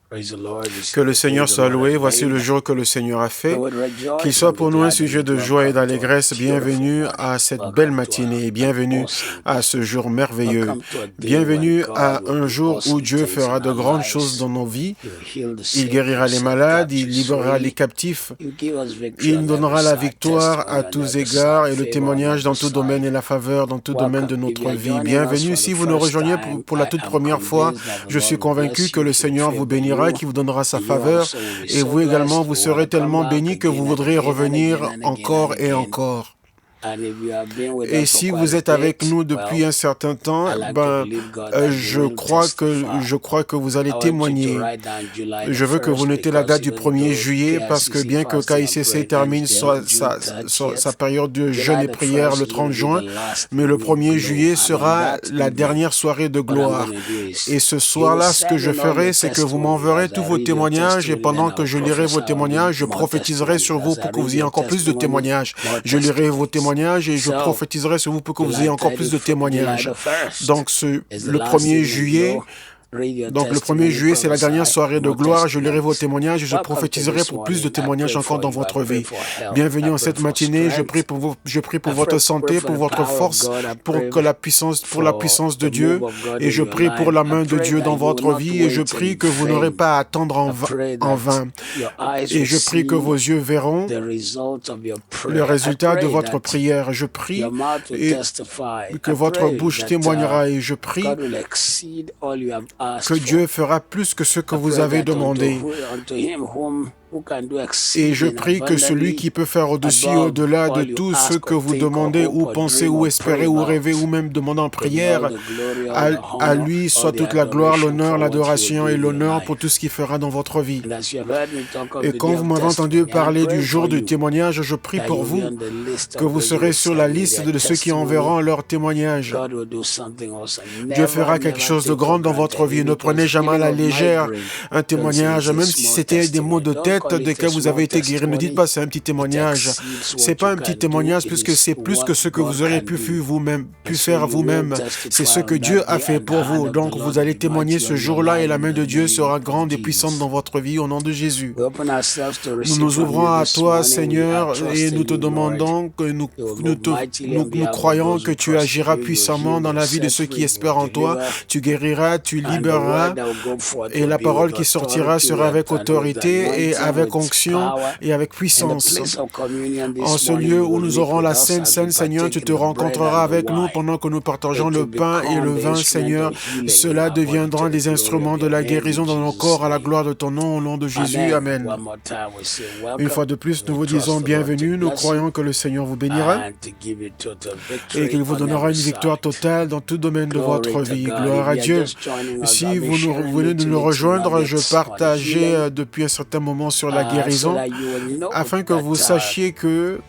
Que le Seigneur soit loué. Voici le jour que le Seigneur a fait. Qu'il soit pour nous un sujet de joie et d'allégresse. Bienvenue à cette belle matinée. Bienvenue à ce jour merveilleux. Bienvenue à un jour où Dieu fera de grandes choses dans nos vies. Il guérira les malades, il libérera les captifs. Il nous donnera la victoire à tous égards et le témoignage dans tout domaine et la faveur dans tout domaine de notre vie. Bienvenue. Si vous nous rejoignez pour la toute première fois, je suis convaincu que le Seigneur vous bénira, qui vous donnera sa faveur, et vous également, vous serez tellement bénis que vous voudrez revenir encore et encore. Et si vous êtes avec nous depuis un certain temps, je crois que vous allez témoigner. Je veux que vous notez la date du 1er juillet parce que bien que KICC termine sa période de jeûne et prière le 30 juin, mais le 1er juillet sera la dernière soirée de gloire. Et ce soir-là, ce que je ferai, c'est que vous m'enverrez tous vos témoignages et pendant que je lirai vos témoignages, je prophétiserai sur vous pour que vous ayez encore plus de témoignages. Je lirai vos témoignages et je prophétiserai sur vous pour que vous ayez encore plus de témoignages. Donc, le 1er juillet, c'est la dernière soirée de gloire. Je lirai vos témoignages et je prophétiserai pour plus de témoignages encore dans votre vie. Bienvenue en cette matinée. Je prie pour votre santé, pour votre force, pour la puissance de Dieu. Et je prie pour la main de Dieu dans votre vie. Et je prie que vous n'aurez pas à attendre en vain. Et je prie que vos yeux verront le résultat de votre prière. Je prie que votre bouche témoignera. Et je prie que Dieu fera plus que ce que vous avez demandé. Et je prie que celui qui peut faire au-dessus et au-delà de tout ce que vous demandez ou pensez ou espérez ou rêvez ou même demandez en prière, à lui soit toute la gloire, l'honneur, l'adoration et l'honneur pour tout ce qu'il fera dans votre vie. Et quand vous m'avez entendu parler du jour du témoignage, je prie pour vous que vous serez sur la liste de ceux qui enverront leur témoignage. Dieu fera quelque chose de grand dans votre vie. Ne prenez jamais à la légère un témoignage, même si c'était des mots de tête desquels vous avez été guéri. Ne dites pas c'est un petit témoignage. C'est pas un petit témoignage puisque c'est plus que ce que vous auriez pu faire vous-même. C'est ce que Dieu a fait pour vous. Donc vous allez témoigner ce jour-là et la main de Dieu sera grande et puissante dans votre vie au nom de Jésus. Nous nous ouvrons à toi, Seigneur, et nous te demandons que nous croyons que tu agiras puissamment dans la vie de ceux qui espèrent en toi. Tu guériras, tu libéreras et la parole qui sortira sera avec autorité et avec onction et avec puissance. En ce lieu où nous aurons la Sainte Seine, Seigneur, tu te rencontreras avec nous pendant que nous partageons le pain et le vin, Seigneur. Cela deviendra des instruments de la guérison dans nos corps à la gloire de ton nom, au nom de Jésus. Amen. Une fois de plus, nous vous disons bienvenue. Nous croyons que le Seigneur vous bénira et qu'il vous donnera une victoire totale dans tout domaine de votre vie. Gloire à Dieu. Si vous venez de nous rejoindre, je partageais depuis un certain moment sur la guérison, afin que vous sachiez que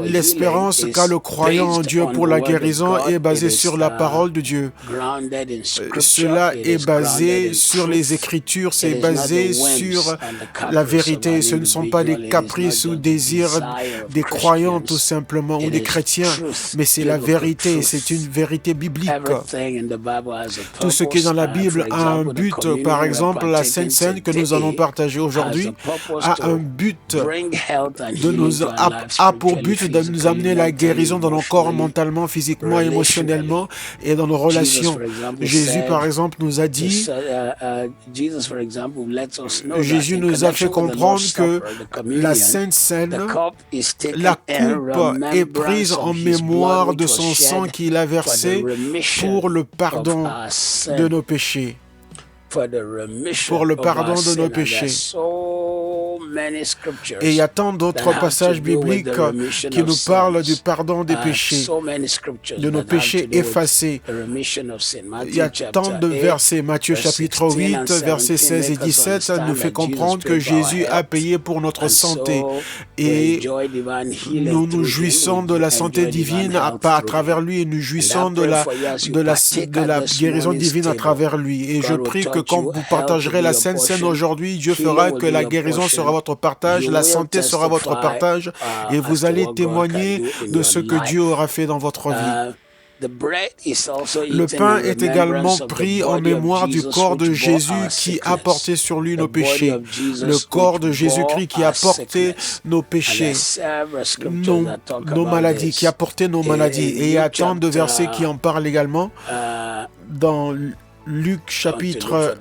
l'espérance qu'a le croyant en Dieu pour la guérison est basée sur la parole de Dieu. Cela est basé sur les Écritures, c'est basé sur la vérité. Ce ne sont pas des caprices ou désirs des croyants tout simplement ou des chrétiens, mais c'est la vérité, c'est une vérité biblique. Tout ce qui est dans la Bible a un but. Par exemple, la Sainte Seine que nous allons partager aujourd'hui a un but a pour but de nous amener la guérison dans nos corps, mentalement, physiquement, émotionnellement et dans nos relations. Jésus, par exemple, nous a dit, Jésus nous a fait comprendre que la Sainte Seine, la coupe est prise en mémoire de son sang qu'il a versé pour le pardon de nos péchés. Pour le pardon de nos péchés. Et il y a tant d'autres passages bibliques qui nous parlent du pardon des péchés, de nos péchés effacés. Il y a tant de versets. Matthieu chapitre 8, versets 16 et 17 nous fait comprendre que Jésus a payé pour notre santé. Et nous nous jouissons de la santé divine à travers lui et nous jouissons de la guérison divine à travers lui. Et je prie que quand vous partagerez la Sainte Seine aujourd'hui, Dieu fera que la guérison sera votre partage, la santé sera votre partage et vous allez témoigner de ce que Dieu aura fait dans votre vie. Le pain est également pris en mémoire du corps de Jésus qui a porté sur lui nos péchés. Le corps de Jésus-Christ qui a porté nos péchés, nos maladies, qui a porté nos maladies. Et il y a tant de versets qui en parlent également. Dans Luc chapitre,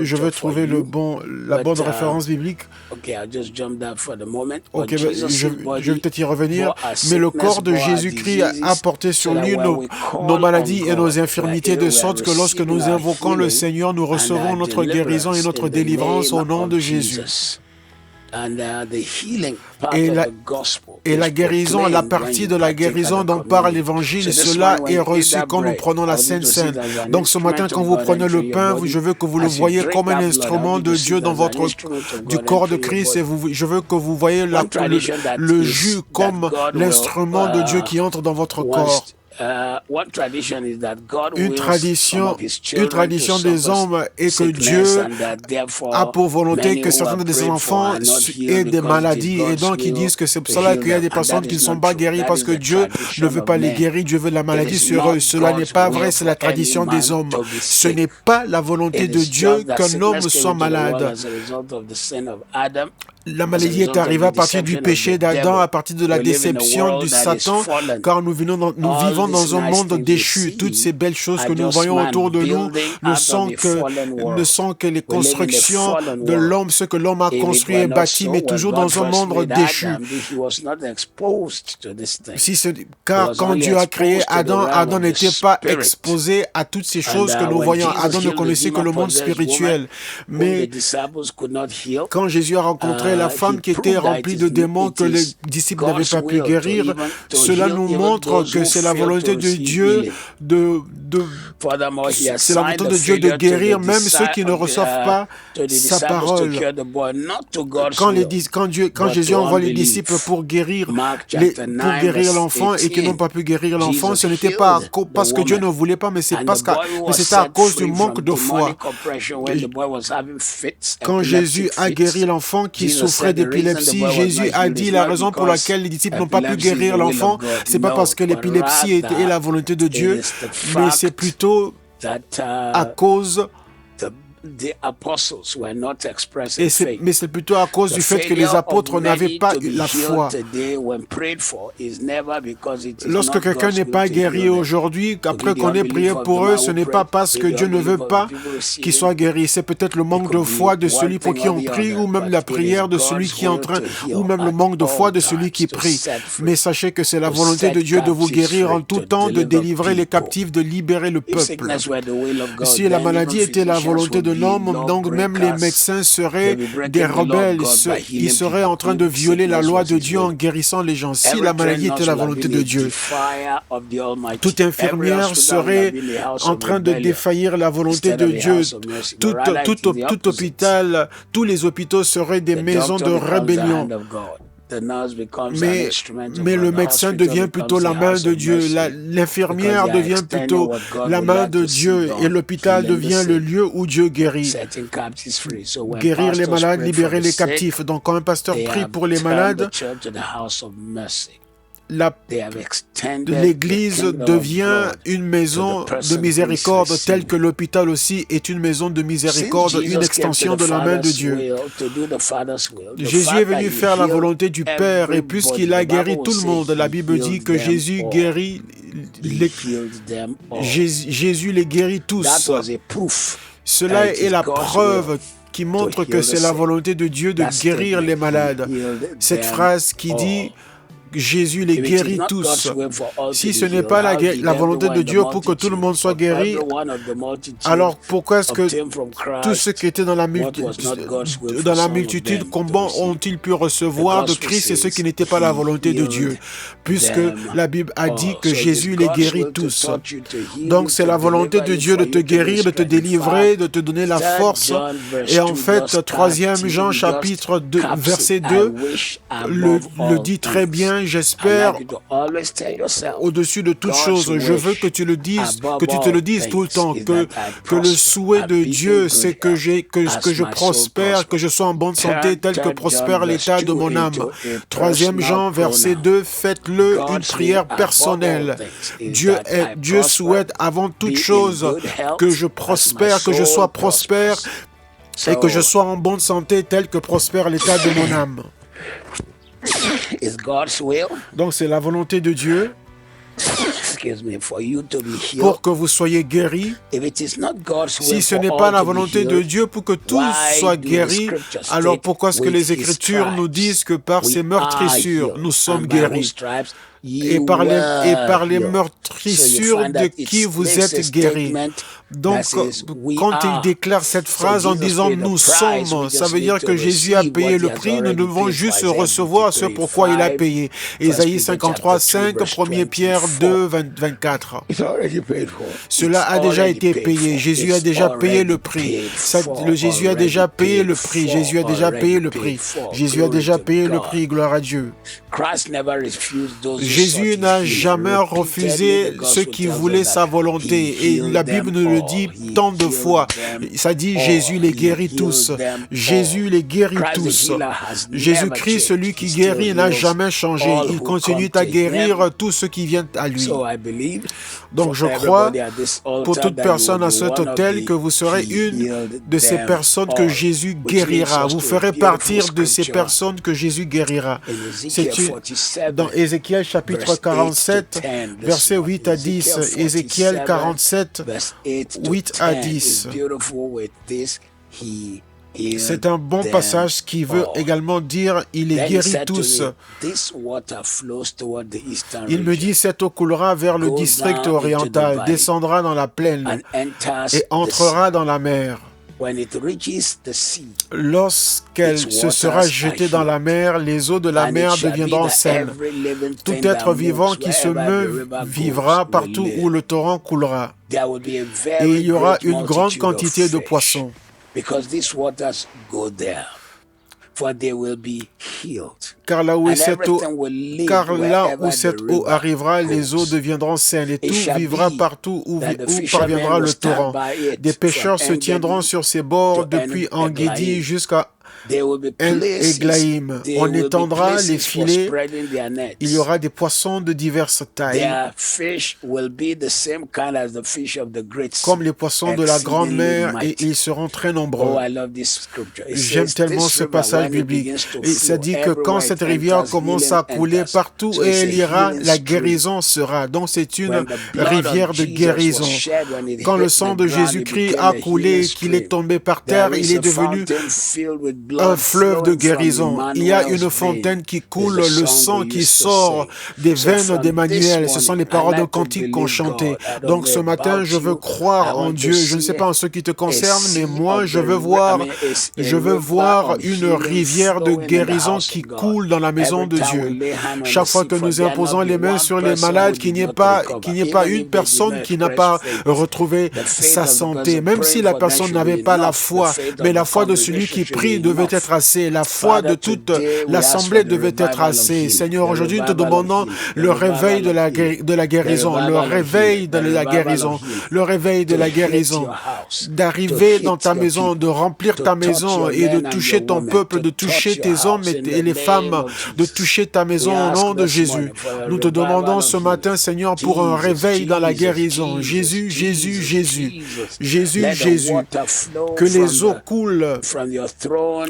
je veux trouver la bonne référence biblique. Ok, je vais peut-être y revenir. Mais le corps de Jésus-Christ a porté sur lui nos maladies et nos infirmités, de sorte que lorsque nous invoquons le Seigneur, nous recevons notre guérison et notre délivrance au nom de Jésus. Et la guérison, la partie de la guérison dont parle l'Évangile, cela est reçu quand nous prenons la Sainte Seine. Donc ce matin, quand vous prenez le pain, je veux que vous le voyez comme un instrument de Dieu dans du corps de Christ, et je veux que vous voyez le jus comme l'instrument de Dieu qui entre dans votre corps. Une tradition des hommes est que Dieu a pour volonté que certains de ses enfants aient des maladies, et donc ils disent que c'est pour cela qu'il y a des personnes qui ne sont pas guéries parce que Dieu ne veut pas les guérir, Dieu veut la maladie sur eux. Cela n'est pas vrai, c'est la tradition des hommes. Ce n'est pas la volonté de Dieu qu'un homme soit malade. La maladie est arrivée à partir du péché d'Adam, à partir de la déception du Satan, car nous vivons dans un monde déchu. Toutes ces belles choses que nous voyons autour de nous ne sont que les constructions de l'homme, ce que l'homme a construit et bâti, mais toujours dans un monde déchu. Car quand Dieu a créé Adam, Adam n'était pas exposé à toutes ces choses que nous voyons. Adam ne connaissait que le monde spirituel. Mais quand Jésus a rencontré la femme qui était remplie de démons que les disciples n'avaient pas pu guérir, cela nous montre que c'est la volonté de Dieu de guérir même ceux qui ne reçoivent pas sa parole. Quand Jésus envoie les disciples pour guérir l'enfant et qu'ils n'ont pas pu guérir l'enfant, ce n'était pas parce que Dieu ne voulait pas, mais c'était à cause du manque de foi. Quand Jésus a guéri l'enfant qui souffrait d'épilepsie, Jésus a dit la raison pour laquelle les disciples n'ont pas pu guérir l'enfant, c'est pas parce que l'épilepsie est la volonté de Dieu, mais c'est plutôt à cause mais c'est plutôt à cause du fait que les apôtres n'avaient pas eu la foi. Lorsque quelqu'un n'est pas guéri aujourd'hui, après qu'on ait prié pour eux, ce n'est pas parce que Dieu ne veut pas qu'il soit guéri. C'est peut-être le manque de foi de celui pour qui on prie, ou même la prière de celui qui est en train, ou même le manque de foi de celui qui prie. Mais sachez que c'est la volonté de Dieu de vous guérir en tout temps, de délivrer les captifs, de libérer le peuple. Si la maladie était la volonté de l'homme, donc même les médecins seraient des rebelles, ils seraient en train de violer la loi de Dieu en guérissant les gens. Si la maladie était la volonté de Dieu, toute infirmière serait en train de défaillir la volonté de Dieu. Tout hôpital, tous les hôpitaux seraient des maisons de rébellion. Mais le médecin devient plutôt la main de Dieu, l'infirmière devient plutôt la main de Dieu, et l'hôpital devient le lieu où Dieu guérit. Guérir les malades, libérer les captifs. Donc quand un pasteur prie pour les malades, l'Église devient une maison de miséricorde, telle que l'hôpital aussi est une maison de miséricorde, une extension de la main de Dieu. Jésus est venu faire la volonté du Père, et puisqu'il a guéri tout le monde, la Bible dit que Jésus les guérit tous. Cela est la preuve qui montre que c'est la volonté de Dieu de guérir les malades. Cette phrase qui dit Jésus les guérit tous. Si ce n'est pas la volonté de Dieu pour que tout le monde soit guéri, alors pourquoi est-ce que tous ceux qui étaient dans la multitude, comment ont-ils pu recevoir de Christ et ceux qui n'étaient pas la volonté de Dieu? Puisque la Bible a dit que Jésus les guérit tous. Donc c'est la volonté de Dieu de te guérir, de te délivrer, de te donner la force. Et en fait, 3 Jean chapitre 2, verset 2 le dit très bien. matin, j'espère au-dessus de toute chose. Je veux que tu le dises, que tu te le dises tout le temps, que le souhait de Dieu, c'est que je prospère, que je sois en bonne santé, tel que prospère l'état de mon âme. 3e Jean, verset 2, faites-le une prière personnelle. Dieu souhaite avant toute chose que je prospère, que je sois prospère et que je sois en bonne santé, tel que prospère l'état de mon âme. Donc c'est la volonté de Dieu pour que vous soyez guéris. Si ce n'est pas la volonté de Dieu pour que tous soient guéris, alors pourquoi est-ce que les Écritures nous disent que par ses meurtrissures, nous sommes guéris? Et par les meurtrissures de qui vous êtes guéris. Donc, quand il déclare cette phrase en disant « nous sommes », ça veut dire que Jésus a payé le prix, nous devons juste recevoir ce pourquoi il a payé. Ésaïe 53, 5, 1 Pierre 2, 24. Cela a déjà été payé. Jésus a déjà payé le prix. Jésus a déjà payé le prix. Jésus a déjà payé le prix. Jésus a déjà payé le prix. Gloire à Dieu. Jésus n'a jamais refusé ceux qui voulaient sa volonté. Et la Bible nous le dit tant de fois. Ça dit Jésus les guérit tous. Jésus les guérit tous. Jésus-Christ, celui qui guérit, n'a jamais changé. Il continue à guérir tous ceux qui viennent à lui. Donc je crois, pour toute personne à cet autel, que vous serez une de ces personnes que Jésus guérira. Vous ferez partir de ces personnes que Jésus guérira. C'est dans Ézéchiel chapitre 47, versets 8 à 10. Ézéchiel 47, 8 à 10. C'est un bon passage qui veut également dire « Il les guérit tous ». Il me dit « Cette eau coulera vers le district oriental, descendra dans la plaine et entrera dans la mer. » Lorsqu'elle se sera jetée dans la mer, les eaux de la mer deviendront saines. Tout être vivant qui se meut vivra partout où le torrent coulera. Et il y aura une grande quantité de poissons. Car là où cette eau arrivera, les eaux deviendront saines et tout vivra partout où parviendra le torrent. Des pêcheurs se tiendront sur ses bords depuis En-Guédi jusqu'à En-Eglaïm. On étendra les filets. Il y aura des poissons de diverses tailles, comme les poissons de la grande mer, et ils seront très nombreux. J'aime tellement ce passage biblique. Et ça dit que quand cette rivière commence à couler partout et elle ira, la guérison sera. Donc c'est une rivière de guérison. Quand le sang de Jésus-Christ a coulé, qu'il est tombé par terre, il est devenu un fleuve de guérison. Il y a une fontaine qui coule, le sang qui sort des veines d'Emmanuel. Ce sont les paroles de cantique qu'on chantait. Donc ce matin, je veux croire en Dieu. Je ne sais pas en ce qui te concerne, mais moi, je veux voir une rivière de guérison qui coule dans la maison de Dieu. Chaque fois que nous imposons les mains sur les malades, qu'il n'y ait pas une personne qui n'a pas retrouvé sa santé, même si la personne n'avait pas la foi, mais la foi de celui qui prie devait être assez. La foi de toute l'assemblée devait être assez. Seigneur, aujourd'hui, nous te demandons le réveil de la guérison, le réveil de la guérison, le réveil de la guérison, d'arriver dans ta maison, de remplir ta maison et de toucher ton peuple, de toucher tes hommes et les femmes, de toucher ta maison au nom de Jésus. Nous te demandons ce matin, Seigneur, pour un réveil dans la guérison. Jésus, Jésus, Jésus. Jésus, Jésus. Que les eaux coulent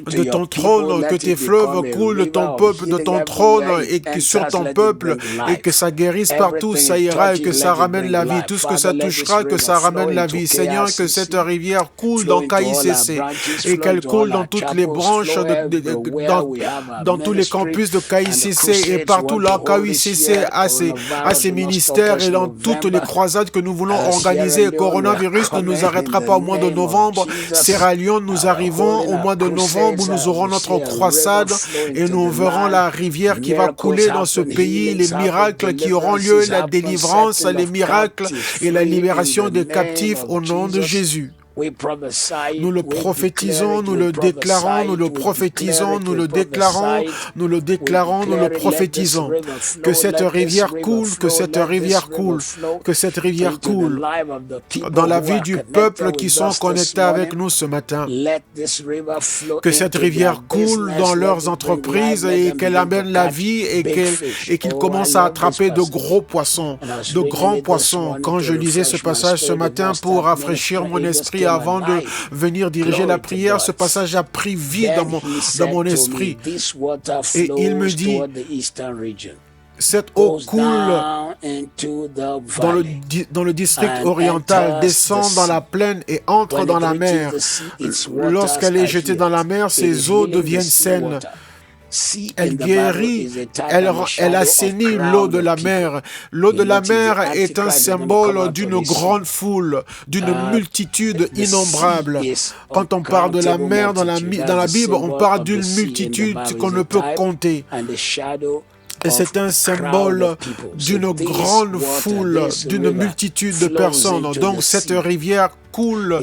de ton trône, que tes fleuves coulent de ton peuple, de ton trône et que sur ton peuple, et que ça guérisse partout, ça ira et que ça ramène la vie. Tout ce que ça touchera, que ça ramène la vie. Seigneur, que cette rivière coule dans KICC et qu'elle coule dans toutes les branches, dans tous les campus de KICC et partout là, KICC a ses ministères et dans toutes les croisades que nous voulons organiser. Le coronavirus ne nous arrêtera pas au mois de novembre. Sierra Leone, nous arrivons au mois de novembre où nous aurons notre croisade et nous verrons la rivière qui va couler dans ce pays, les miracles qui auront lieu, la délivrance, les miracles et la libération des captifs au nom de Jésus. Nous le prophétisons, nous le déclarons, nous le prophétisons, nous le déclarons, nous le déclarons, nous le prophétisons. Que cette rivière coule, que cette rivière coule, que cette rivière coule dans la vie du peuple qui sont connectés avec nous ce matin. Que cette rivière coule dans leurs entreprises et qu'elle amène la vie et qu'ils commencent à attraper de gros poissons, de grands poissons. Quand je lisais ce passage ce matin pour rafraîchir mon esprit avant de venir diriger la prière, ce passage a pris vie dans mon esprit. Et il me dit, cette eau coule dans le district oriental, descend dans la plaine et entre dans la mer. Lorsqu'elle est jetée dans la mer, ces eaux deviennent saines. Elle guérit, elle assainit l'eau de la mer. L'eau de la mer est un symbole d'une grande foule, d'une multitude innombrable. Quand on parle de la mer dans la Bible, on parle d'une multitude qu'on ne peut compter. Et c'est un symbole d'une grande foule, d'une multitude de personnes. Donc cette rivière coule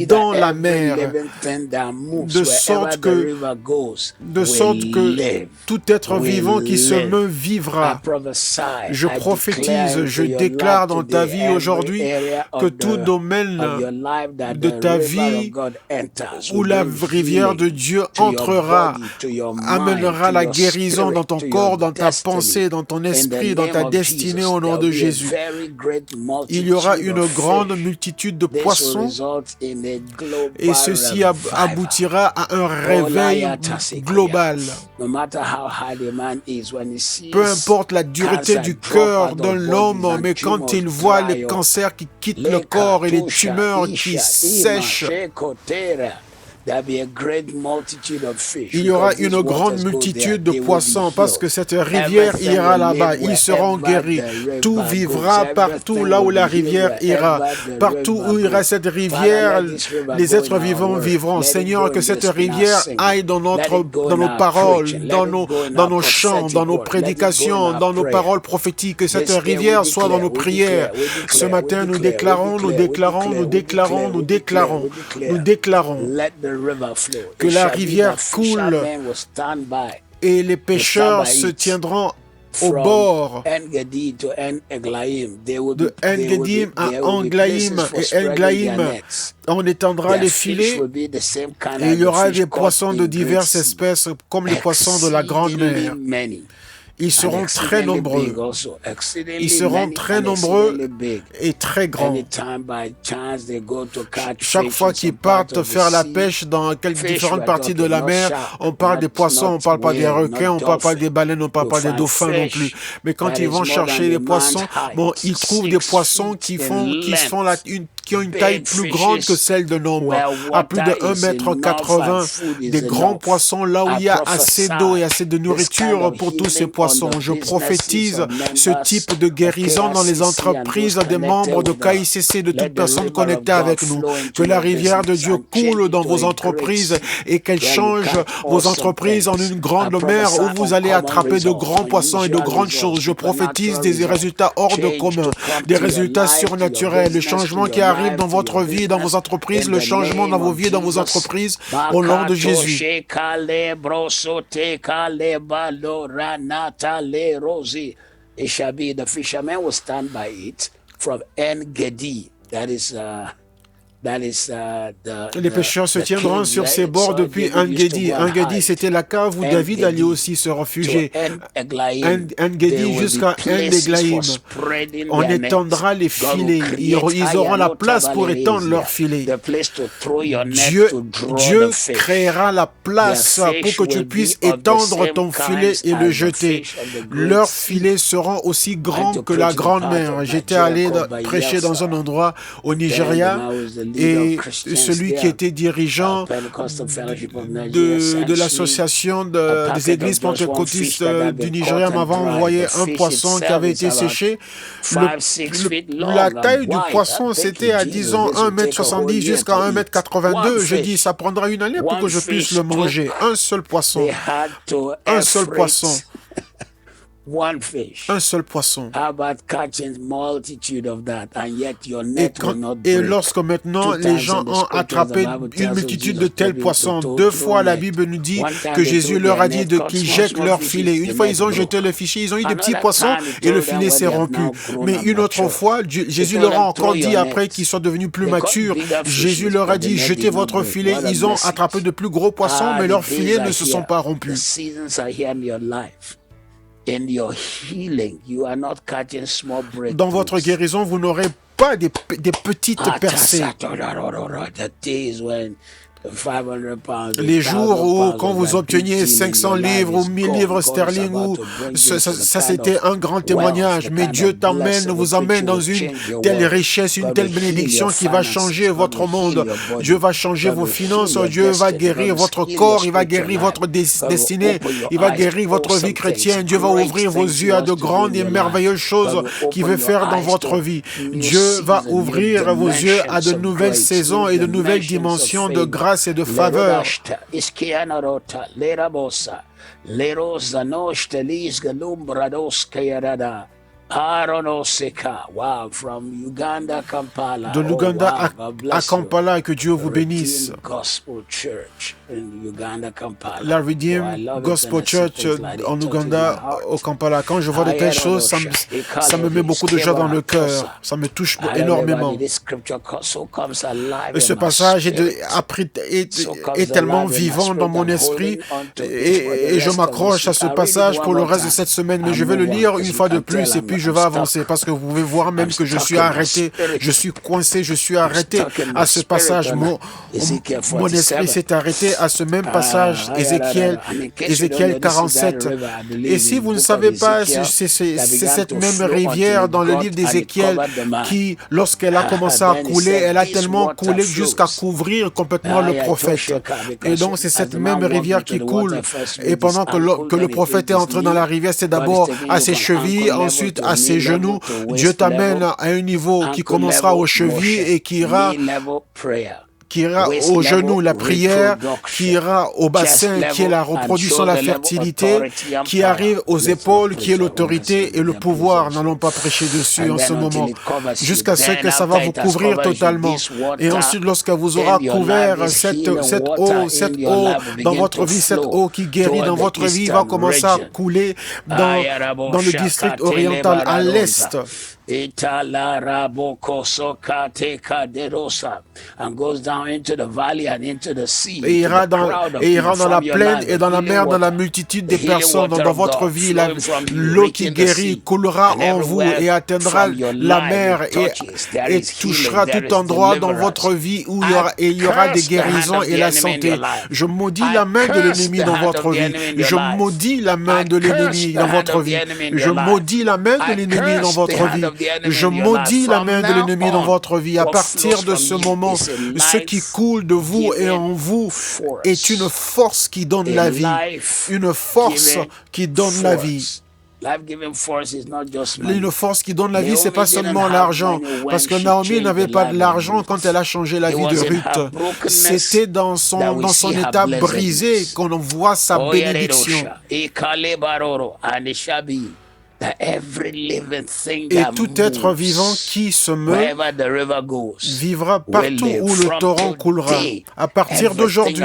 dans la mer, de sorte que tout être vivant qui se meut vivra. Je prophétise, je déclare dans ta vie aujourd'hui que tout domaine de ta vie où la rivière de Dieu entrera, amènera la guérison dans ton corps, dans ta pensée, dans ton esprit, dans ta destinée au nom de Jésus. Il y aura une grande multitude de poissons et ceci aboutira à un réveil global. Peu importe la dureté du cœur d'un homme, mais quand il voit les cancers qui quittent le corps et les tumeurs qui sèchent, il y aura une grande multitude de poissons parce que cette rivière ira là-bas. Ils seront guéris. Tout vivra partout là où la rivière ira. Partout où ira cette rivière, les êtres vivants vivront. Seigneur, que cette rivière aille dans nos paroles, dans nos chants, dans nos prédications, dans nos paroles prophétiques. Que cette rivière soit dans nos prières. Ce matin, nous déclarons que la rivière coule et les pêcheurs se tiendront au bord de En-Gedim à Englaïm et Englaïm. On étendra les filets et il y aura des poissons de diverses espèces comme les poissons de la grande mer. Ils seront très nombreux. Ils seront très nombreux et très grands. Chaque fois qu'ils partent faire la pêche dans différentes parties de la mer, on parle des poissons, on ne parle pas des requins, on ne parle pas des baleines, on ne parle pas des dauphins non plus. Mais quand ils vont chercher les poissons, ils trouvent des poissons qui ont une taille plus grande que celle d'un homme, à plus de 1,80 m, des grands poissons, là où il y a assez d'eau et assez de nourriture pour tous ces poissons. Je prophétise ce type de guérison dans les entreprises des membres de KICC, de toute personne connectée avec nous. Que la rivière de Dieu coule dans vos entreprises et qu'elle change vos entreprises en une grande mer où vous allez attraper de grands poissons et de grandes choses. Je prophétise des résultats hors de commun, des résultats surnaturels, le changement qui arrive dans votre vie, dans vos entreprises, le changement dans vos vies, dans vos entreprises, au nom de Jésus. The fishermen will stand by it from En-Gedi. Les pêcheurs se tiendront sur ces bords depuis En-Gedi. En-Gedi, c'était la cave où David allait aussi se réfugier. En-Gedi jusqu'à En-Eglaïm. On étendra les filets. Ils auront la place pour étendre leurs filets. Dieu créera la place pour que tu puisses étendre ton filet et le jeter. Leurs filets seront aussi grands que la grande mer. J'étais allé prêcher dans un endroit au Nigeria. Et celui qui était dirigeant de l'association des églises pentecôtistes du Nigeria m'avait envoyé un poisson qui avait été séché. La taille du poisson, c'était à disons 1,70 m jusqu'à 1,82 m. Je dis, ça prendra une année pour que je puisse le manger. Un seul poisson. Un seul poisson. one fish. Un seul poisson. How about catching multitude of that, and yet your net will not Et break? lorsque maintenant les gens ont attrapé une multitude de tels poissons, 2 fois la Bible nous dit que Jésus leur a dit qu'ils jettent leur filet. Une fois ils ont jeté le filet, ils ont eu des petits poissons et le filet s'est rompu. Mais une autre fois, Jésus leur a encore dit après qu'ils sont devenus plus matures, Jésus leur a dit jetez votre filet. Ils ont attrapé de plus gros poissons, mais leurs filets ne se sont pas rompus. Dans votre guérison, vous n'aurez pas des petites percées. Les jours où, quand vous obteniez 500 livres ou 1000 livres sterling, ça c'était un grand témoignage. Mais Dieu vous amène dans une telle richesse, une telle bénédiction qui va changer votre monde. Dieu va changer vos finances, Dieu va guérir votre corps, il va guérir votre destinée, il va guérir votre vie chrétienne. Dieu va ouvrir vos yeux à de grandes et merveilleuses choses qu'il veut faire dans votre vie. Dieu va ouvrir vos yeux à de nouvelles saisons et de nouvelles dimensions de grâce et de faveur. Wow, from Uganda, Kampala. De l'Ouganda à Kampala, que Dieu vous bénisse. La Redeemed Gospel Church en Ouganda, au Kampala. Quand je vois de telles choses, ça me met beaucoup de joie dans le cœur. Ça me touche énormément. Et ce passage est tellement vivant dans mon esprit et je m'accroche à ce passage pour le reste de cette semaine. Mais je vais le lire une fois de plus et puis je vais avancer parce que vous pouvez voir même que je suis arrêté, je suis coincé, je suis arrêté à ce passage. Mon esprit s'est arrêté à ce même passage, Ézéchiel 47. Et si vous ne savez pas, c'est cette même rivière dans le livre d'Ézéchiel qui, lorsqu'elle a commencé à couler, elle a tellement coulé jusqu'à couvrir complètement le prophète. Et donc c'est cette même rivière qui coule. Et pendant que le prophète est entré dans la rivière, c'est d'abord à ses chevilles, ensuite à ses genoux. Dieu t'amène à un niveau qui commencera aux chevilles et qui ira au genou, la prière, qui ira au bassin, qui est la reproduction, la fertilité, qui arrive aux épaules, qui est l'autorité et le pouvoir. N'allons pas prêcher dessus en ce moment, jusqu'à ce que ça va vous couvrir totalement. Et ensuite, lorsque vous aurez couvert cette eau dans votre vie, cette eau qui guérit dans votre vie, va commencer à couler dans le district oriental, à l'est. And goes down into the valley and into the sea. Et ira dans la plaine et dans la mer, dans la multitude des personnes dans votre vie. L'eau qui guérit coulera en vous et atteindra la mer et touchera tout endroit dans votre vie où il y aura des guérisons et la santé. Je maudis la main de l'ennemi dans votre vie. Je maudis la main de l'ennemi dans votre vie. Je maudis la main de l'ennemi dans votre vie. Je maudis la main de l'ennemi dans votre vie. À partir de ce moment, ce qui coule de vous et en vous est une force qui donne la vie. Une force qui donne la vie. Une force qui donne la vie, c'est pas seulement l'argent. Parce que Naomi n'avait pas de l'argent quand elle a changé la vie de Ruth. C'était dans son état brisé qu'on voit sa bénédiction. Et tout être vivant qui se meut vivra partout où le torrent coulera. À partir d'aujourd'hui,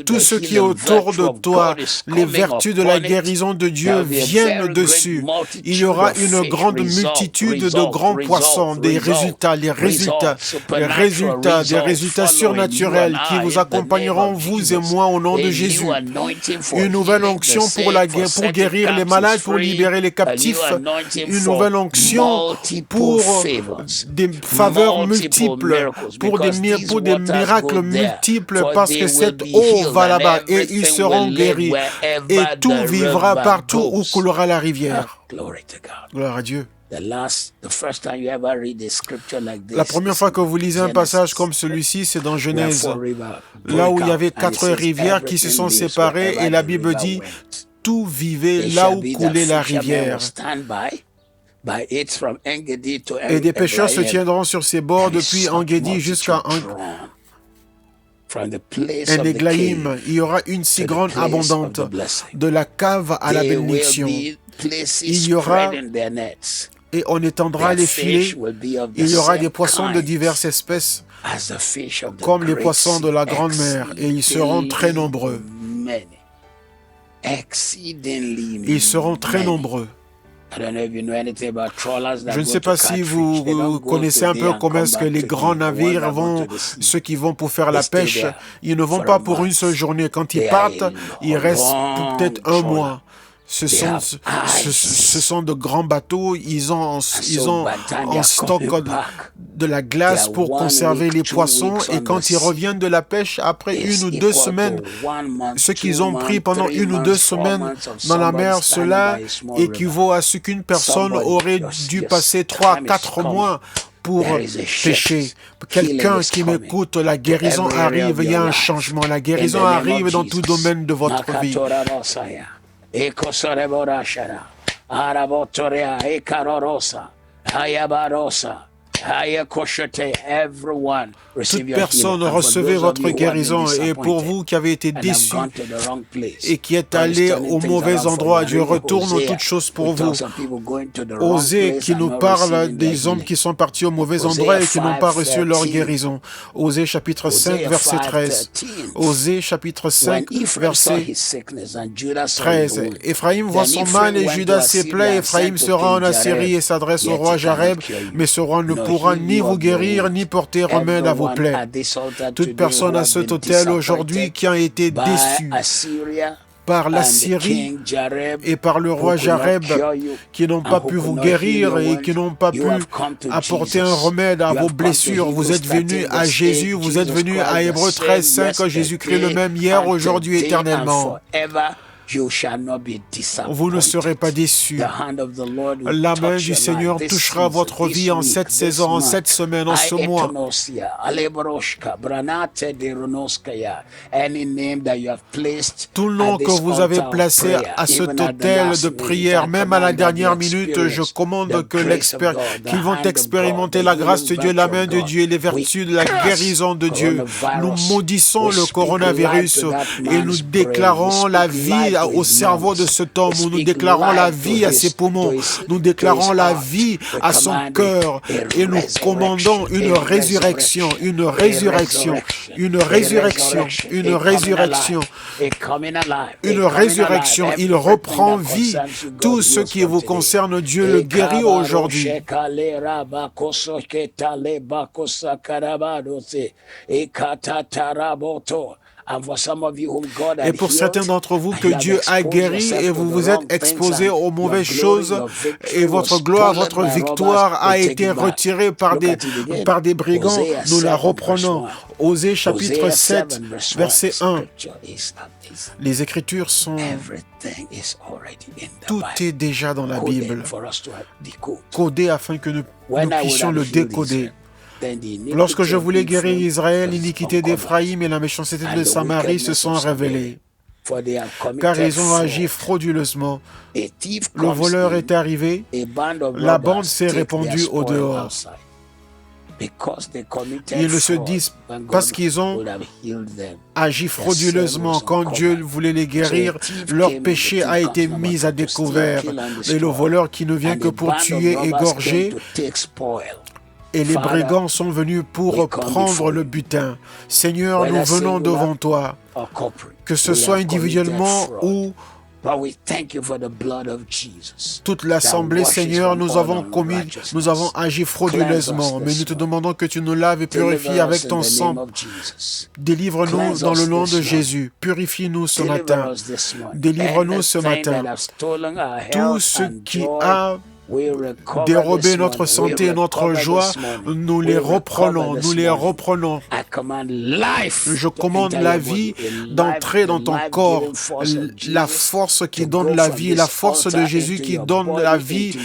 tout ce qui est autour de toi, les vertus de la guérison de Dieu viennent dessus. Il y aura une grande multitude de grands poissons, des résultats surnaturels qui vous accompagneront, vous et moi, au nom de Jésus. Une nouvelle onction pour guérir les malades, pour libérer les captifs. Une nouvelle onction pour des faveurs multiples, pour des miracles multiples, parce que cette eau va là-bas et ils seront guéris. Et tout vivra partout où coulera la rivière. Gloire à Dieu. La première fois que vous lisez un passage comme celui-ci, c'est dans Genèse, là où il y avait 4 rivières qui se sont séparées et la Bible dit tout vivait là où coulait la rivière. Et des pêcheurs se tiendront sur ses bords depuis Engedi jusqu'à un Églaïm, il y aura une si grande abondante de la cave à la bénédiction. Il y aura, et on étendra les filets, il y aura des poissons de diverses espèces, comme les poissons de la grande mer, et ils seront très nombreux. Ils seront très nombreux. Je ne sais pas si vous connaissez un peu comment est-ce que les grands navires vont, ceux qui vont pour faire la pêche, ils ne vont pas pour une seule journée. Quand ils partent, ils restent peut-être un mois. Ce sont de grands bateaux, ils ont en stock de la glace pour conserver les poissons, et quand ils reviennent de la pêche, après 1 ou 2 semaines, ce qu'ils ont pris pendant 1 ou 2 semaines dans la mer, cela équivaut à ce qu'une personne aurait dû passer 3 à 4 mois pour pêcher. Quelqu'un qui m'écoute, la guérison arrive, il y a un changement, la guérison arrive dans tout domaine de votre vie. Ekosoreborashara, Arabotorea, Ekarorosa, Hayabarosa, Toute personne, recevez votre guérison. Et pour vous qui avez été déçus et qui êtes allés au mauvais endroit, Dieu retourne toutes choses pour vous. Osée qui nous parle des hommes qui sont partis au mauvais endroit et qui n'ont pas reçu leur guérison. Osée chapitre 5, verset 13. Osée chapitre 5, verset 13. Éphraïm voit son mal et Judas ses plaies. Éphraïm se rend en Assyrie et s'adresse au roi Jareb, mais ce roi ne pourra ni vous guérir, ni porter remède à vos plaies. Toute personne à cet autel aujourd'hui qui a été déçue par l'Assyrie et par le roi Jareb, qui n'ont pas pu vous guérir et qui n'ont pas pu apporter un remède à vos blessures. Vous êtes venus à Jésus, vous êtes venus à Hébreux 13, 5, Jésus-Christ le même hier, aujourd'hui, éternellement. Vous ne serez pas déçus. La main du Seigneur touchera votre vie en cette saison, en cette semaine, en ce mois. Tout le nom que vous avez placé à cet autel de prière, même à la dernière minute, je commande que qu'ils vont expérimenter la grâce de Dieu, la main de Dieu et les vertus de la guérison de Dieu. Nous maudissons le coronavirus et nous déclarons la vie au cerveau de cet homme. Nous déclarons la vie à ses poumons. Nous déclarons la vie à son cœur. Et nous commandons une résurrection, une résurrection, une résurrection, une résurrection, une résurrection. Il reprend vie. Tout ce qui vous concerne, Dieu le guérit aujourd'hui. Et pour certains d'entre vous que Dieu a guéri et vous vous êtes exposés aux mauvaises choses et votre gloire, votre victoire a été retirée par des brigands, nous la reprenons. Osée chapitre 7, verset 1. Les Écritures sont... Tout est déjà dans la Bible, codé afin que nous puissions le décoder. Lorsque je voulais guérir Israël, l'iniquité d'Éphraïm et la méchanceté de Samarie se sont révélées, car ils ont agi frauduleusement. Le voleur est arrivé, la bande s'est répandue au dehors. Ils ne se disent parce qu'ils ont agi frauduleusement quand Dieu voulait les guérir, leur péché a été mis à découvert. Et le voleur qui ne vient que pour tuer, égorger, et les brigands sont venus pour prendre le butin. Seigneur, nous venons devant toi, que ce soit individuellement ou toute l'assemblée, Seigneur, nous avons agi frauduleusement, mais nous te demandons que tu nous laves et purifies avec ton sang. Délivre-nous dans le nom de Jésus. Purifie-nous ce matin. Délivre-nous ce matin. Tout ce qui a dérober notre santé et notre joie, nous les reprenons, nous les reprenons. Je commande la vie d'entrer dans ton corps, la force qui donne la vie, la force de Jésus qui donne la vie,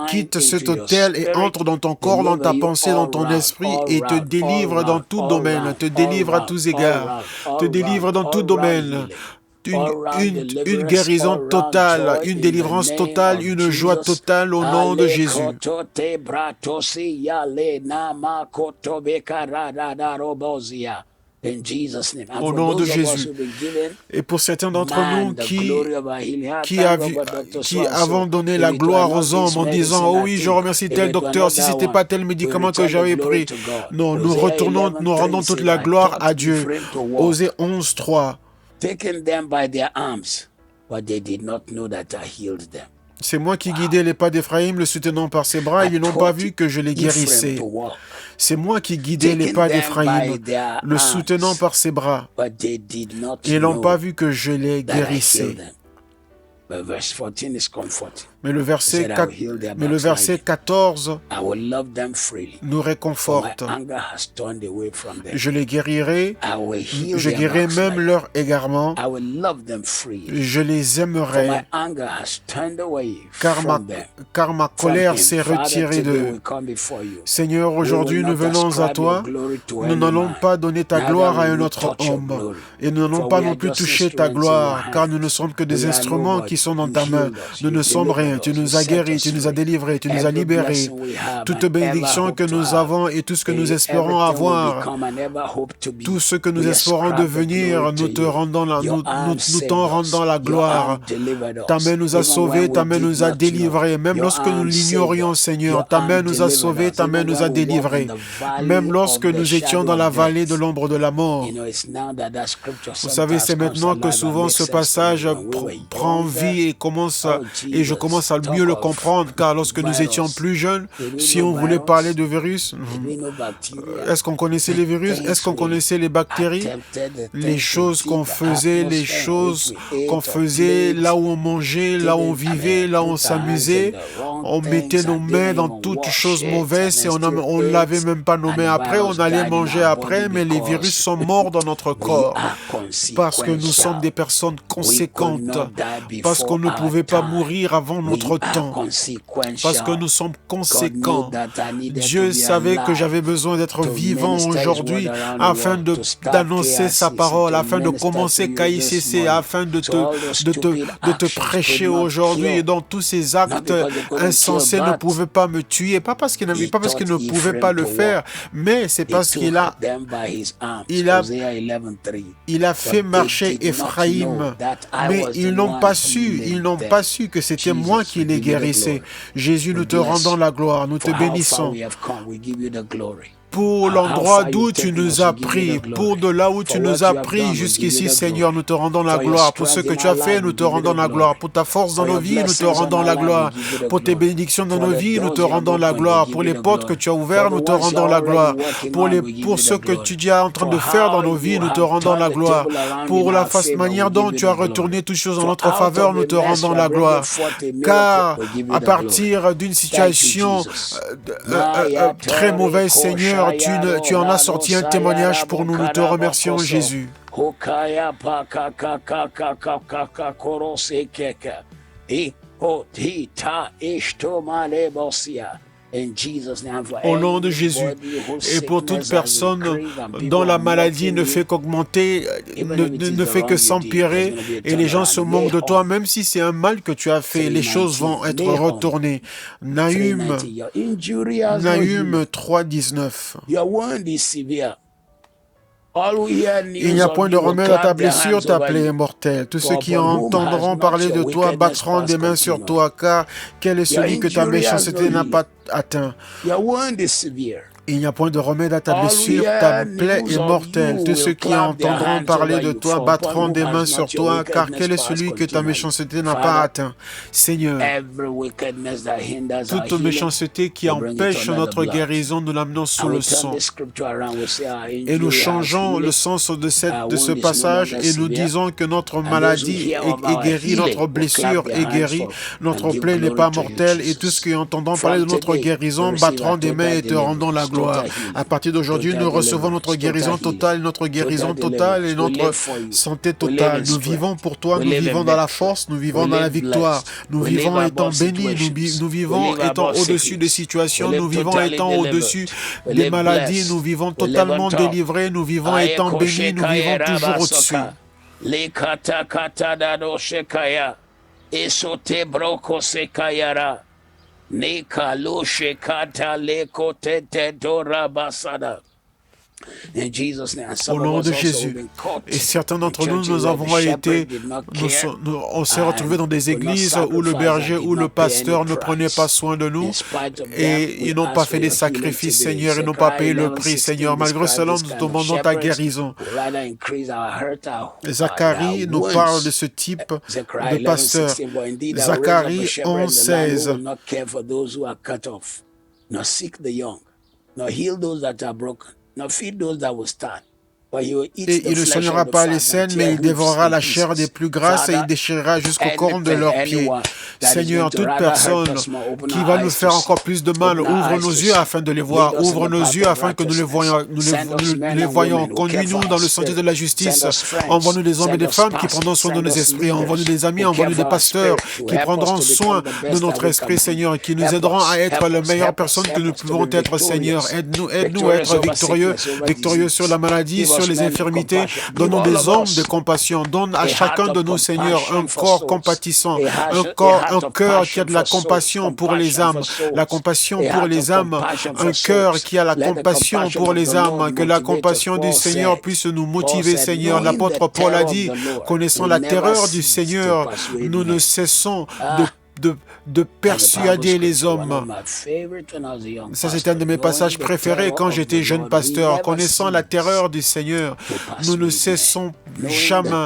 quitte cet autel et entre dans ton corps, dans ta pensée, dans ton esprit et te délivre dans tout domaine, te délivre à tous égards, te délivre dans tout domaine. Une guérison totale, une délivrance totale, une joie totale au nom de Jésus. Au nom de Jésus. Et pour certains d'entre nous qui avons donné la gloire aux hommes en disant « Oh oui, je remercie tel docteur, si ce n'était pas tel médicament que j'avais pris. » Non, nous rendons toute la gloire à Dieu. Osée 11, 3. C'est moi qui guidais les pas d'Éphraïm, le soutenant par ses bras, et ils n'ont pas vu que je les guérissais. C'est moi qui guidais les pas d'Éphraïm, le soutenant par ses bras, et ils n'ont pas vu que je les guérissais. Mais le verset 14 nous réconforte. Je les guérirai, je guérirai même leur égarement, je les aimerai, car ma colère s'est retirée d'eux. Seigneur, aujourd'hui nous venons à toi, nous n'allons pas donner ta gloire à un autre homme, et nous n'allons pas non plus toucher ta gloire, car nous ne sommes que des instruments qui sont dans ta main. Nous ne sommes rien. Tu nous as guéris, tu nous as délivrés, tu nous as libérés. Toute bénédiction que nous avons et tout ce que nous espérons avoir, tout ce que nous espérons devenir, nous t'en rendons la gloire. Ta main nous a sauvés, ta main nous a délivrés. Même lorsque nous l'ignorions, Seigneur, ta main nous a sauvés, ta main nous a délivrés. Même lorsque nous étions dans la vallée de l'ombre de la mort. Vous savez, c'est maintenant que souvent ce passage prend vie et je commence à mieux le comprendre, car lorsque nous étions plus jeunes, si on voulait parler de virus, est-ce qu'on connaissait les virus? Est-ce qu'on connaissait les bactéries? Les choses qu'on faisait, là où on mangeait, là où on vivait, là où on s'amusait, on mettait nos mains dans toutes choses mauvaises et on ne l'avait même pas nommé après, on allait manger après, mais les virus sont morts dans notre corps parce que nous sommes des personnes conséquentes, parce qu'on ne pouvait pas mourir avant notre temps, parce que nous sommes conséquents. Dieu savait que j'avais besoin d'être vivant aujourd'hui afin d'annoncer sa parole, afin de commencer KICC, afin de te prêcher aujourd'hui. Et dans tous ces actes insensés ne pouvaient pas me tuer, pas parce qu'il ne pouvait pas le faire, mais c'est parce qu'il a fait marcher Éphraïm, mais ils n'ont pas su que c'était moi qui les guérissais. Jésus, nous te rendons la gloire, nous te bénissons. Pour l'endroit d'où tu nous as pris, pour de là où tu nous as pris jusqu'ici, Seigneur, nous te rendons la gloire. Pour ce que tu as fait, nous te rendons la gloire. Pour ta force dans nos vies, nous te rendons la gloire. Pour tes bénédictions dans nos vies, nous te rendons la gloire. Pour les portes que tu as ouvertes, nous te rendons la gloire. Pour ce que tu es en train de faire dans nos vies, nous te rendons la gloire. Pour la manière dont tu as retourné toutes choses en notre faveur, nous te rendons la gloire. Car à partir d'une situation très mauvaise, Seigneur, tu en as sorti un témoignage pour nous. Nous te remercions, Jésus. Au nom de Jésus, et pour toute personne dont la maladie ne fait qu'augmenter, ne fait que s'empirer, et les gens se moquent de toi, même si c'est un mal que tu as fait, les choses vont être retournées. Nahum 3:19. Il n'y a point de remède à ta blessure, ta plaie est mortelle. Tous ceux qui entendront parler de toi battront des mains sur toi, car quel est celui que ta méchanceté n'a pas atteint? Il n'y a point de remède à ta blessure, ta plaie est mortelle. Tous ceux qui entendront parler de toi battront des mains sur toi, car quel est celui que ta méchanceté n'a pas atteint? Seigneur, toute méchanceté qui empêche notre guérison, nous l'amenons sous le sang. Et nous changeons le sens de ce passage et nous disons que notre maladie est guérie, notre blessure est guérie, notre plaie n'est pas mortelle, et tous ceux qui entendront parler de notre guérison battront des mains et te rendront la gloire. À partir d'aujourd'hui, nous recevons notre guérison totale et notre santé totale. Nous vivons pour toi, nous vivons dans la force, nous vivons dans la victoire. Nous vivons étant bénis, nous vivons étant au-dessus des situations, nous vivons étant au-dessus des maladies, nous vivons totalement délivrés, nous vivons étant bénis, nous vivons toujours au-dessus. Au nom de Jésus. Et certains d'entre nous, on s'est retrouvés dans des églises où le berger ou le pasteur ne prenait pas soin de nous et ils n'ont pas fait des sacrifices, Seigneur, ils n'ont pas payé le prix, Seigneur. Malgré cela, nous demandons ta guérison. Zacharie nous parle de ce type de pasteur. Zacharie 11:16. Et il ne soignera pas les saines, mais il dévorera la chair des plus grasses et il déchirera jusqu'aux cornes de leurs pieds. Seigneur, toute personne qui va nous faire encore plus de mal, ouvre nos yeux afin de les voir, ouvre nos yeux afin que nous les voyons. Conduis-nous dans le sentier de la justice. Envoie-nous des hommes et des femmes qui prendront soin de nos esprits. Envoie-nous des amis, envoie-nous des pasteurs qui prendront soin de notre esprit, Seigneur, et qui nous aideront à être la meilleure personne que nous pouvons être, Seigneur. Aide-nous à être victorieux sur la maladie, sur les infirmités. Donne-nous des hommes de compassion. Donne à chacun de nous, Seigneur, un corps compatissant, un cœur qui a de la compassion pour les âmes, la compassion pour les âmes, un cœur qui a la compassion pour les âmes, que la compassion du Seigneur puisse nous motiver, Seigneur. L'apôtre Paul a dit, connaissant la terreur du Seigneur, nous ne cessons de persuader les hommes. Ça, c'est un de mes passages préférés quand j'étais jeune pasteur. Connaissant la terreur du Seigneur, nous ne cessons jamais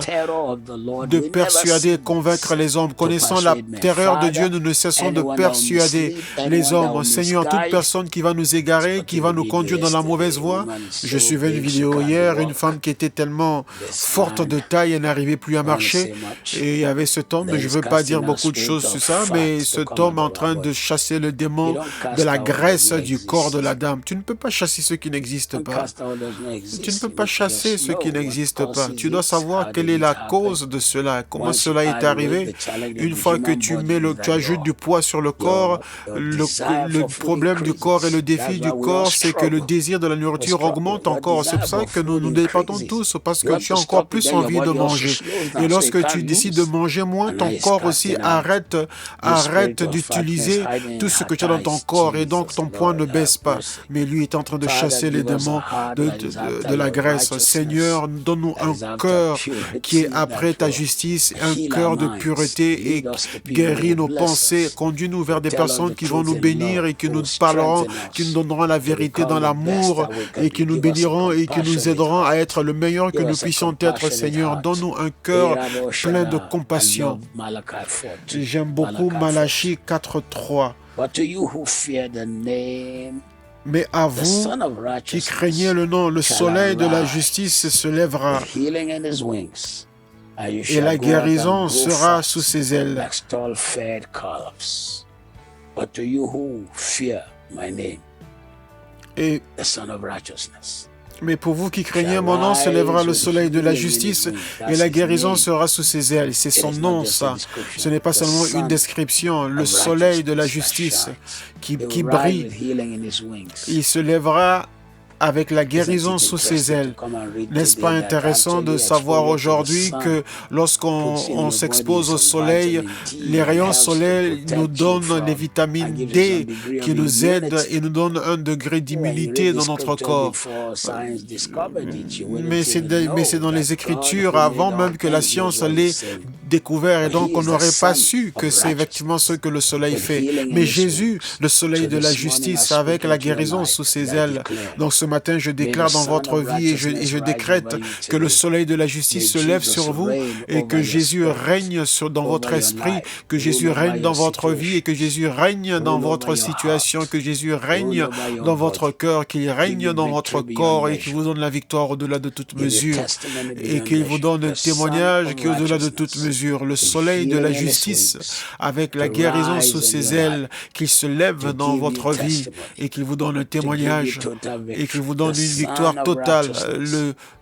de persuader, convaincre les hommes. Connaissant la terreur de Dieu, nous ne cessons de persuader les hommes. Seigneur, toute personne qui va nous égarer, qui va nous conduire dans la mauvaise voie. Je suivais une vidéo hier, une femme qui était tellement forte de taille, elle n'arrivait plus à marcher. Et il y avait cet homme, je ne veux pas dire beaucoup de choses sur ça, mais cet homme est en train de chasser le démon de la graisse du corps de la dame. Tu ne peux pas chasser ce qui n'existe pas. Tu ne peux pas chasser ce qui n'existe pas. Tu dois savoir quelle est la cause de cela, comment cela est arrivé. Une fois que tu ajoutes du poids sur le corps, le problème du corps et le défi du corps, c'est que le désir de la nourriture augmente encore. C'est pour ça que nous dépendons tous, parce que tu as encore plus envie de manger. Et lorsque tu décides de manger moins, ton corps aussi arrête d'utiliser tout ce que tu as dans ton corps et donc ton poids ne baisse pas. Mais lui est en train de chasser les démons de la graisse. Seigneur, donne-nous un cœur qui est après ta justice, un cœur de pureté et guéris nos pensées. Conduis-nous vers des personnes qui vont nous bénir et qui nous parleront, qui nous donneront la vérité dans l'amour et qui nous béniront et qui nous aideront à être le meilleur que nous puissions être, Seigneur. Donne-nous un cœur plein de compassion. J'aime beaucoup Malachie 4:3. Mais à vous qui craignez le nom, le soleil de la justice se lèvera et la guérison sera sous ses ailes. Mais pour vous qui craignez mon nom, se lèvera le soleil de la justice et la guérison sera sous ses ailes. C'est son nom, ça. Ce n'est pas seulement une description. Le soleil de la justice qui brille. Il se lèvera avec la guérison sous ses ailes. N'est-ce pas intéressant de savoir aujourd'hui que lorsqu'on s'expose au soleil, les rayons solaires nous donnent les vitamines D qui nous aident et nous donnent un degré d'immunité dans notre corps. Mais c'est dans les Écritures avant même que la science l'ait découvert et donc on n'aurait pas su que c'est effectivement ce que le soleil fait. Mais Jésus, le soleil de la justice avec la guérison sous ses ailes. Donc ce matin, je déclare dans votre vie et je décrète que le soleil de la justice se lève sur vous et que Jésus règne dans votre esprit, que Jésus règne dans votre vie et que Jésus règne dans votre situation, que Jésus règne dans votre cœur, qu'il règne dans votre corps et qu'il vous donne la victoire au-delà de toute mesure et qu'il vous donne un témoignage qui est au-delà de toute mesure. Le soleil de la justice avec la guérison sous ses ailes, qu'il se lève dans votre vie et qu'il vous donne un témoignage et qu'il vous donne une victoire totale,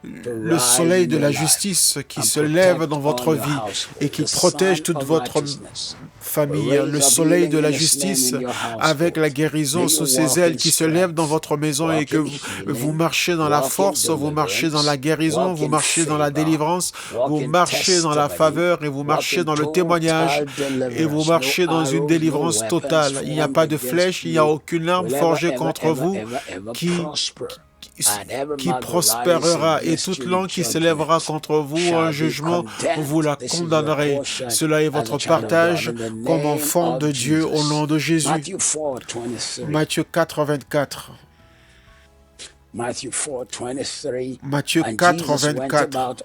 le soleil de la justice qui se lève dans votre vie et qui protège toute votre famille, le soleil de la justice avec la guérison sous ses ailes qui se lève dans votre maison et que vous marchez dans la force, vous marchez dans la guérison, vous marchez dans la délivrance, vous marchez dans la faveur et vous marchez dans le témoignage et vous marchez dans une délivrance totale. Il n'y a pas de flèche, il n'y a aucune arme forgée contre vous qui prospérera, et toute langue qui s'élèvera contre vous en jugement, vous la condamnerez. Cela est votre partage comme enfant de Dieu au nom de Jésus. Matthieu 4, 24. Matthieu 4, 24.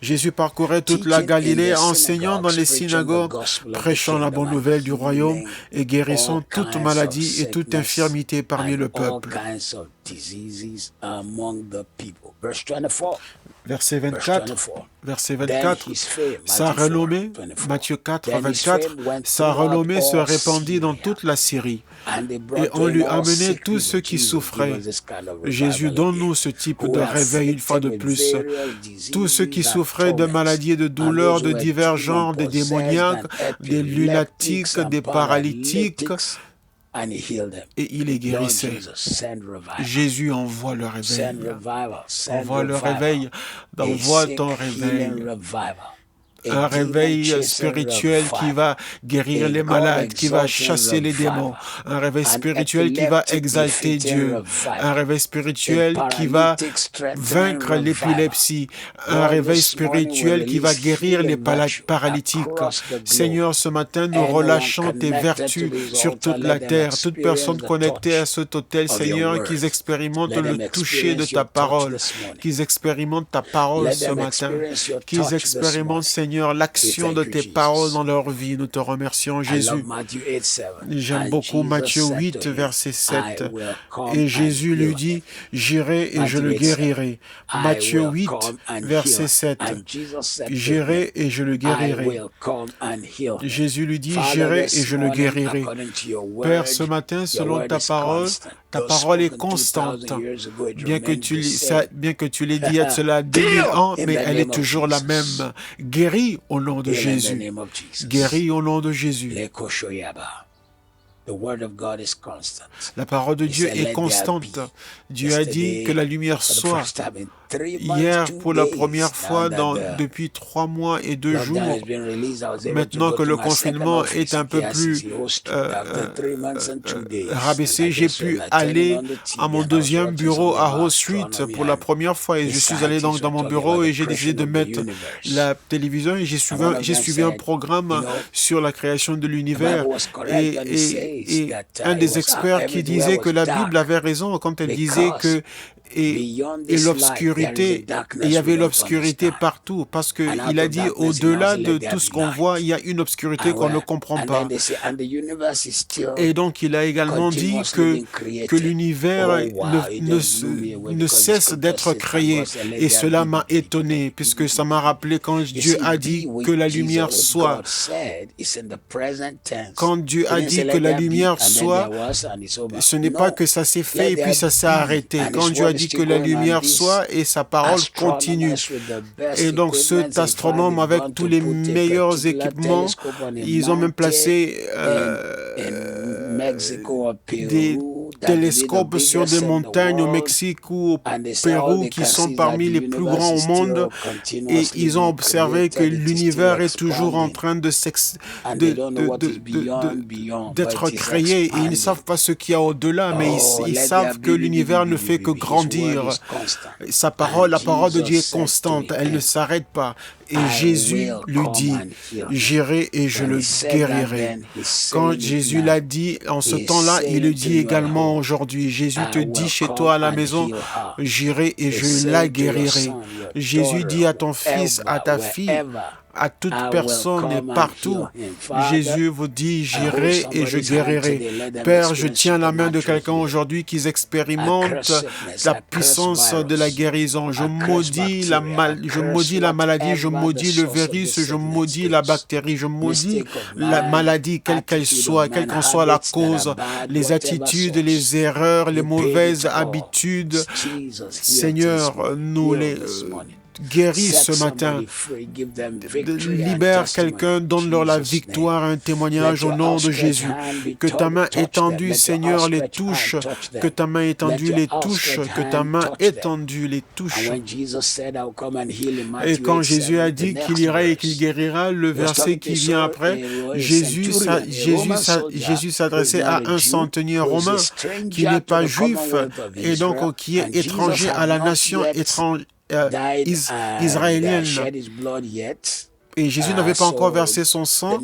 Jésus parcourait toute la Galilée, enseignant dans les synagogues, prêchant la bonne nouvelle du royaume et guérissant toute maladie et toute infirmité parmi le peuple. Verset 24, sa renommée, Matthieu 4, 24, sa renommée se répandit dans toute la Syrie. Et on lui amenait tous ceux qui souffraient. Jésus, donne-nous ce type de réveil une fois de plus. Tous ceux qui souffraient de maladies et de douleurs de divers genres, des démoniaques, des lunatiques, des paralytiques, et il les guérissait. Jésus envoie le réveil. Envoie le réveil. Envoie ton réveil. Un réveil spirituel qui va guérir les malades, qui va chasser les démons. Un réveil spirituel qui va exalter Dieu. Un réveil spirituel qui va vaincre l'épilepsie. Un réveil spirituel qui va guérir les paralytiques. Seigneur, ce matin, nous relâchons tes vertus sur toute la terre. Toute personne connectée à cet autel, Seigneur, qu'ils expérimentent le toucher de ta parole. Qu'ils expérimentent ta parole ce matin. Qu'ils expérimentent, Seigneur, l'action de tes paroles dans leur vie. Nous te remercions, Jésus. J'aime beaucoup Matthieu 8, verset 7. Et Jésus lui dit, j'irai et je le guérirai. Matthieu 8, verset 7. J'irai et je le guérirai. Jésus lui dit, j'irai et je le guérirai. Père, ce matin, selon ta parole est constante. Bien que tu l'aies dit à cela 2000 ans, mais elle est toujours la même. Guéris au nom de Jésus. Guéris au nom de Jésus. La parole de Dieu est constante. Dieu a dit que la lumière soit. Hier, pour la première fois depuis 3 mois et 2 jours, maintenant que le confinement est un peu plus rabaissé, j'ai pu aller à mon deuxième bureau à Howe Street pour la première fois. Et je suis allé donc dans mon bureau et j'ai décidé de mettre la télévision et j'ai suivi un programme sur la création de l'univers. Et un des experts qui disait que la Bible avait raison quand elle disait que et l'obscurité, il y avait l'obscurité partout, parce qu'il a dit au-delà de tout ce qu'on voit, il y a une obscurité qu'on ne comprend pas. Et donc il a également dit que l'univers ne cesse d'être créé, et cela m'a étonné, puisque ça m'a rappelé quand Dieu a dit que la lumière soit. Quand Dieu a dit que la lumière soit, ce n'est pas que ça s'est fait et puis ça s'est arrêté. Quand Dieu a dit que la lumière soit, et sa parole continue. Et donc cet astronome, avec tous les meilleurs équipements, ils ont même placé des télescopes sur des montagnes au Mexique ou au Pérou qui sont parmi les plus grands au monde, et ils ont observé que l'univers est toujours en train d'être créé, et ils ne savent pas ce qu'il y a au-delà, mais ils savent que l'univers ne fait que grandir. La parole de Dieu est constante, elle ne s'arrête pas. Et Jésus lui dit, j'irai et je le guérirai. Quand Jésus l'a dit en ce temps-là, il le dit également aujourd'hui. Jésus te dit chez toi à la maison, j'irai et je la guérirai. Jésus dit à ton fils, à ta fille, à toute personne et partout. Jésus vous dit, j'irai et je guérirai. Père, je tiens la main de quelqu'un aujourd'hui qui expérimente la puissance de la guérison. Je maudis la maladie, je maudis le virus, je maudis la bactérie, je maudis la maladie, quelle qu'elle soit, quelle qu'en soit la cause, les attitudes, les erreurs, les mauvaises habitudes. Seigneur, guéris ce matin. Libère quelqu'un, donne-leur la victoire, un témoignage au nom de Jésus. Que ta main étendue, Seigneur, les touche. Que ta main étendue les touche. Que ta main étendue les touche. Et quand Jésus a dit qu'il irait et qu'il guérira, le verset qui vient après, Jésus s'adressait à un centenier romain qui n'est pas juif et donc qui est étranger à la nation israélienne. Et Jésus n'avait pas encore versé son sang.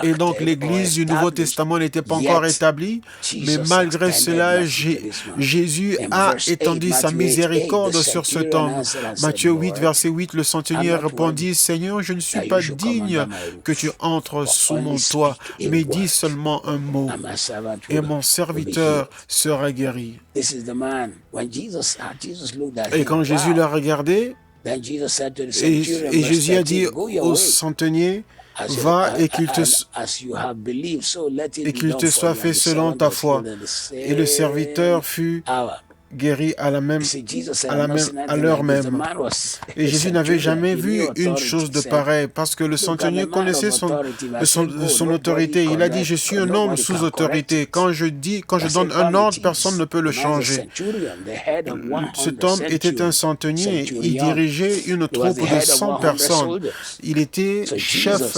Et donc l'Église du Nouveau Testament n'était pas encore établie. Mais malgré cela, Jésus a étendu sa miséricorde sur cet homme. Matthieu 8, verset 8, le centenier répondit, « Seigneur, je ne suis pas digne que tu entres sous mon toit, mais dis seulement un mot, et mon serviteur sera guéri. » Et quand Jésus l'a regardé, et Jésus a dit au centenier, va et qu'il te soit fait selon ta foi. Et le serviteur fut guéri à l'heure même. Et Jésus n'avait jamais vu une chose de pareille, parce que le centenier connaissait son autorité. Il a dit, je suis un homme sous autorité. Quand je donne un ordre, personne ne peut le changer. Cet homme était un centenier. Il dirigeait une troupe de 100 personnes. Il était chef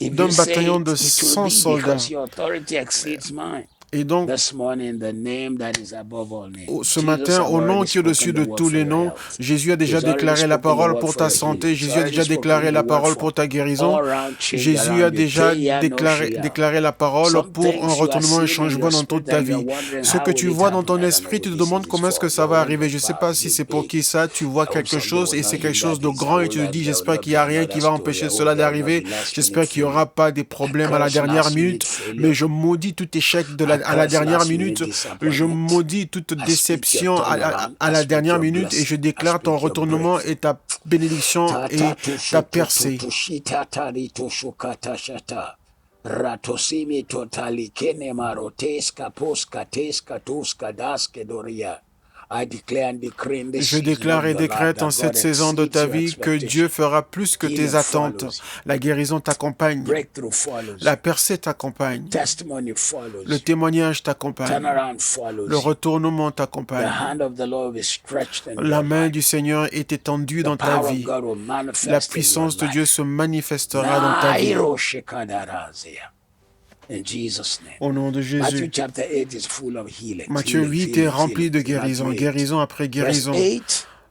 d'un bataillon de 100 soldats. Et donc, ce matin, au nom qui est au-dessus de tous les noms, Jésus a déjà déclaré la parole pour ta santé. Jésus a déjà déclaré la parole pour ta guérison. Jésus a déjà déclaré la parole pour un retournement et un changement dans toute ta vie. Ce que tu vois dans ton esprit, tu te demandes comment est-ce que ça va arriver. Je ne sais pas si c'est pour qui ça. Tu vois quelque chose et c'est quelque chose de grand et tu te dis, j'espère qu'il n'y a rien qui va empêcher cela d'arriver. J'espère qu'il n'y aura pas des problèmes à la dernière minute. Mais je maudis tout échec à la dernière minute, je maudis toute déception à la dernière minute et je déclare ton retournement et ta bénédiction et ta percée. Je déclare et décrète en cette saison de ta vie que Dieu fera plus que tes attentes. La guérison t'accompagne. La percée t'accompagne. Le témoignage t'accompagne. Le retournement t'accompagne. La main du Seigneur est étendue dans ta vie. La puissance de Dieu se manifestera dans ta vie. Au nom de Jésus. Matthieu 8 est rempli de guérison, guérison après guérison.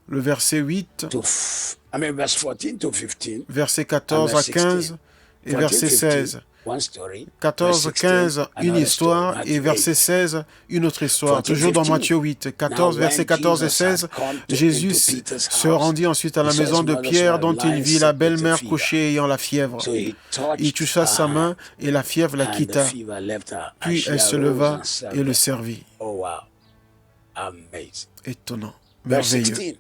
Le verset 8, verset 14 à 15 et verset 16. 14, 15, une histoire, et verset 16, une autre histoire. Toujours dans Matthieu 8, 14, versets 14 et 16, Jésus se rendit ensuite à la maison de Pierre, dont il vit la belle-mère couchée ayant la fièvre. Il toucha sa main, et la fièvre la quitta. Puis elle se leva et le servit. Étonnant, merveilleux.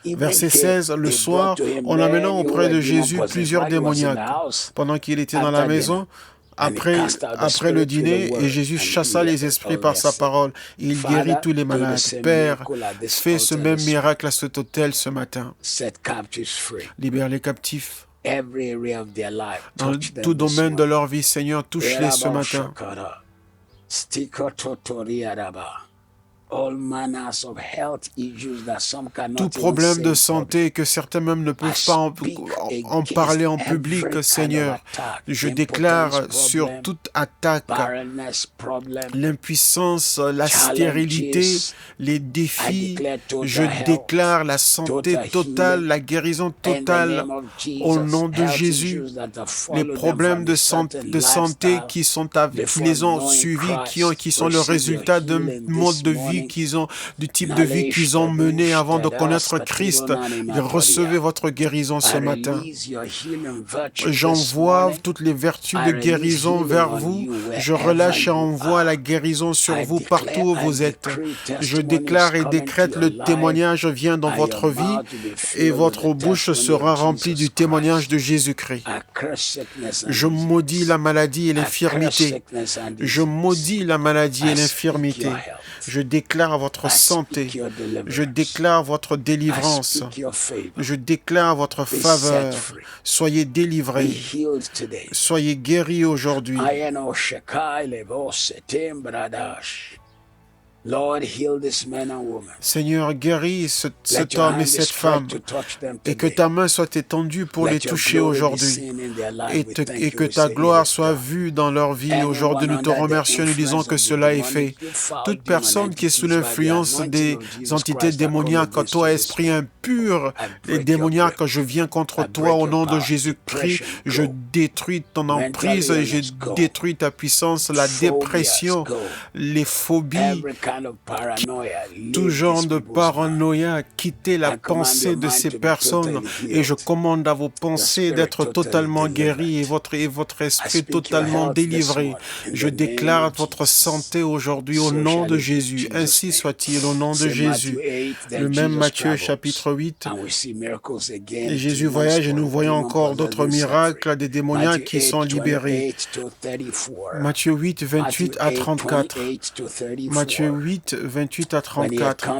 Verset 16, le soir, en amenant auprès de Jésus plusieurs démoniaques. Pendant qu'il était dans la maison, après le dîner, et Jésus chassa les esprits par sa parole. Il guérit tous les malades. Père, fais ce même miracle à cet autel ce matin. Libère les captifs. Dans tout domaine de leur vie, Seigneur, touche-les ce matin. Tout problème de santé que certains même ne peuvent pas en parler en public, Seigneur. Je déclare sur toute attaque, l'impuissance, la stérilité, les défis. Je déclare la santé totale, la guérison totale au nom de Jésus. Les problèmes de santé qui les ont suivis, qui sont le résultat d'un mode de vie du type de vie qu'ils ont mené avant de connaître Christ. Recevez votre guérison ce matin. J'envoie toutes les vertus de guérison vers vous. Je relâche et envoie la guérison sur vous partout où vous êtes. Je déclare et décrète le témoignage vient dans votre vie et votre bouche sera remplie du témoignage de Jésus-Christ. Je maudis la maladie et l'infirmité. Je maudis la maladie et l'infirmité. Je déclare déclare votre santé. Je déclare votre délivrance. Je déclare votre faveur. Soyez délivrés. Soyez guéris aujourd'hui. Seigneur, guéris cet homme et cette femme, et que ta main soit étendue pour les toucher aujourd'hui, et que ta gloire soit vue dans leur vie. Aujourd'hui, nous te remercions, nous disons que cela est fait. Toute personne qui est sous l'influence des entités démoniaques, toi, esprit impur et démoniaque, je viens contre toi au nom de Jésus-Christ. Je détruis ton emprise et je détruis ta puissance, la dépression, les phobies, tout genre de paranoïa. Quittez la pensée de ces personnes et je commande à vos pensées d'être totalement guéries et votre esprit totalement délivré. Je déclare votre santé aujourd'hui au nom de Jésus. Ainsi soit-il au nom de Jésus. Le même Matthieu chapitre 8. Et Jésus voyage et nous voyons encore d'autres miracles des démoniaques qui sont libérés. Matthieu 8, 28 à 34. Matthieu 8, 28 à 34.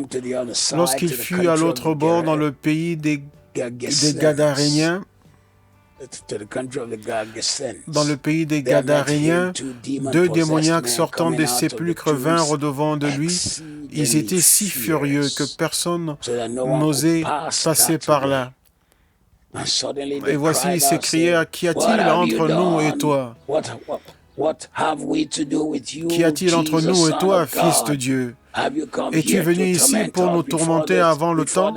Lorsqu'il fut à l'autre bord dans le pays des Gadaréniens, deux démoniaques sortant des sépulcres vinrent au-devant de lui. Ils étaient si furieux que personne n'osait passer par là. Et voici, ils s'écrièrent, « Qu'y a-t-il entre nous et toi? Qu'y a-t-il entre nous et toi, Fils de Dieu? Es-tu venu ici pour nous tourmenter avant le temps? »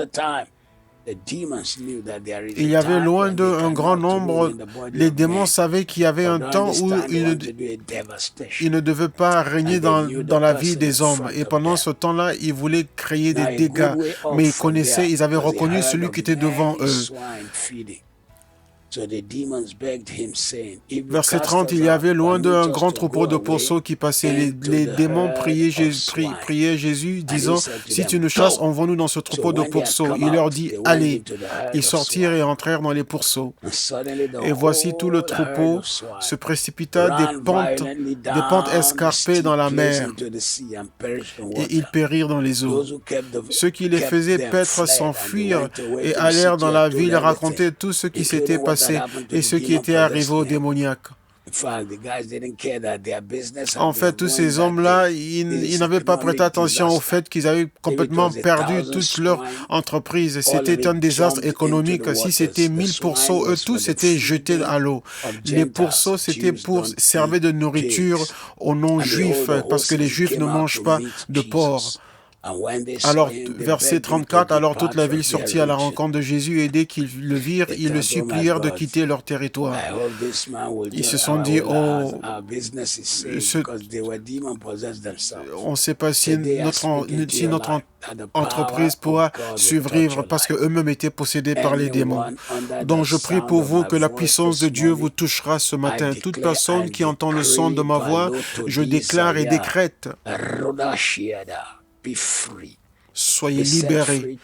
Il y avait loin d'eux un grand nombre. Les démons savaient qu'il y avait un temps où ils ne devaient pas régner dans la vie des hommes. Et pendant ce temps-là, ils voulaient créer des dégâts. Mais ils avaient reconnu celui qui était devant eux. Verset 30, il y avait loin d'eux un grand troupeau de pourceaux qui passaient. Les démons priaient Jésus, disant, « Si tu nous chasses, envoie-nous dans ce troupeau de pourceaux. » Il leur dit, « Allez. » Ils sortirent et entrèrent dans les pourceaux. Et voici tout le troupeau se précipita des pentes escarpées dans la mer, et ils périrent dans les eaux. Ceux qui les faisaient paître s'enfuirent et allèrent dans la ville raconter tout ce qui s'était passé et ce qui était arrivé aux démoniaques. En fait, tous ces hommes-là, ils n'avaient pas prêté attention au fait qu'ils avaient complètement perdu toute leur entreprise. C'était un désastre économique. Si c'était 1000 pourceaux, eux tous étaient jetés à l'eau. Les pourceaux, c'était pour servir de nourriture aux non-juifs, parce que les juifs ne mangent pas de porc. Alors, verset 34, alors toute la ville sortit à la rencontre de Jésus, et dès qu'ils le virent, ils le supplièrent de quitter leur territoire. Ils se sont dit, oh, on ne sait pas si notre entreprise pourra survivre, parce qu'eux-mêmes étaient possédés par les démons. Donc je prie pour vous que la puissance de Dieu vous touchera ce matin. Toute personne qui entend le son de ma voix, je déclare et décrète: soyez libérés.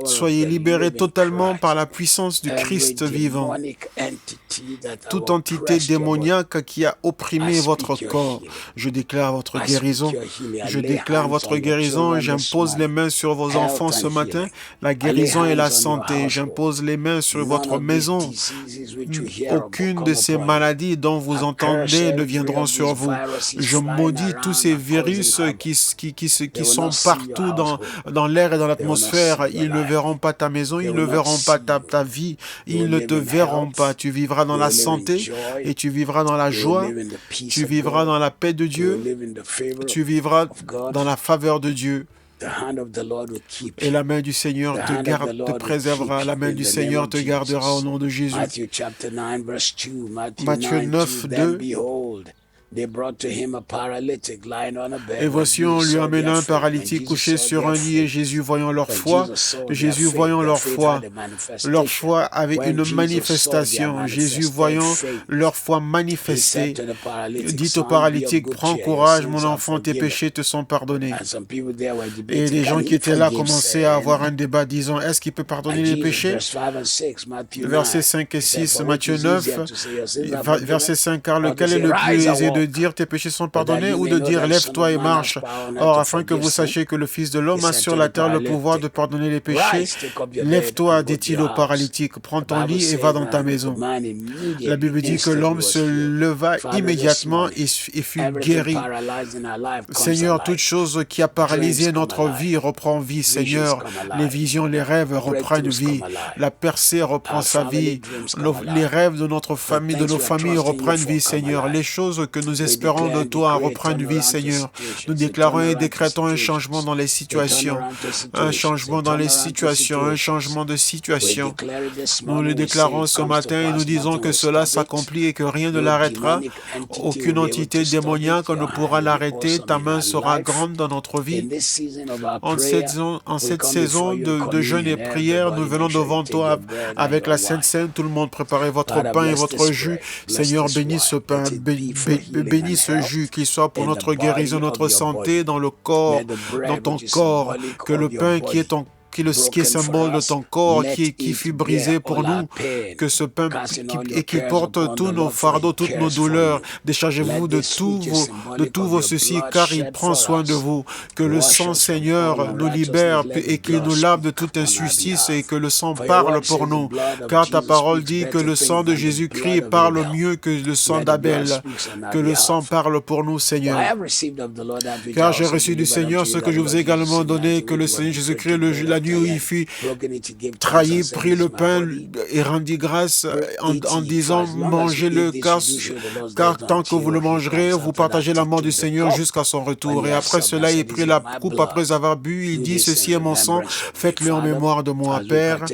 Soyez libérés totalement par la puissance du Christ vivant. Toute entité démoniaque qui a opprimé votre corps, je déclare votre guérison. Je déclare votre guérison et j'impose les mains sur vos enfants ce matin. La guérison et la santé. J'impose les mains sur votre maison. Aucune de ces maladies dont vous entendez ne viendront sur vous. Je maudis tous ces virus qui sont partout dans l'air et dans l'atmosphère. Ils ne verront pas ta maison, ils ne verront pas ta vie, ils ne te verront pas. Tu vivras dans la santé et tu vivras dans la joie, tu vivras dans la paix de Dieu, tu vivras dans la faveur de Dieu. Et la main du Seigneur te préservera, la main du Seigneur te gardera au nom de Jésus. Matthieu 9, 2. Et voici, on lui amena un paralytique couché sur un lit, et Jésus voyant leur foi, leur foi avait une manifestation. Jésus voyant leur foi manifestée, dit au paralytique: prends courage, mon enfant, tes péchés te sont pardonnés. Et les gens qui étaient là commençaient à avoir un débat disant: est-ce qu'il peut pardonner les péchés? Versets 5 et 6, Matthieu 9, verset 5, car lequel est le plus aisé de dire tes péchés sont pardonnés ou de dire lève-toi et marche. Or, afin que vous sachiez que le Fils de l'homme a sur la terre le pouvoir de pardonner les péchés, lève-toi, dit-il au paralytique, prends ton lit et va dans ta maison. La Bible dit que l'homme se leva immédiatement et fut guéri. Seigneur, toute chose qui a paralysé notre vie reprend vie, Seigneur. Les visions, les rêves reprennent vie. La percée reprend sa vie. Les rêves de notre famille, de nos familles reprennent vie, Seigneur. Les choses que nous espérons de toi reprennent vie, Seigneur. Nous déclarons et décrétons un changement dans les situations. Un changement dans les situations. Un changement de situation. Nous le déclarons ce matin et nous disons que cela s'accomplit et que rien ne l'arrêtera. Aucune entité démoniaque ne pourra l'arrêter. Ta main sera grande dans notre vie. En cette saison de jeûne et prière, nous venons devant toi avec la Sainte Seine. Tout le monde, préparez votre pain et votre jus. Seigneur, bénis ce pain, bénis ce jus, qu'il soit pour notre guérison, notre santé, dans le corps, dans ton corps. Que le pain qui est qui est symbole de ton corps, qui fut brisé pour nous, que ce pain qui porte tous nos fardeaux, toutes nos douleurs, déchargez-vous de tous vos soucis, car il prend soin de vous. Que le sang, Seigneur, nous libère et qu'il nous lave de toute injustice et que le sang parle pour nous, car ta parole dit que le sang de Jésus-Christ parle mieux que le sang d'Abel, que le sang parle pour nous, Seigneur. Car j'ai reçu du Seigneur ce que je vous ai également donné, que le Seigneur Jésus-Christ, la nuit où il fut trahi, prit le pain et rendit grâce en disant mangez-le, car tant que vous le mangerez, vous partagez la mort du Seigneur jusqu'à son retour. Et après cela, il prit la coupe après avoir bu, il dit ceci est mon sang, faites-le en mémoire de moi, Père.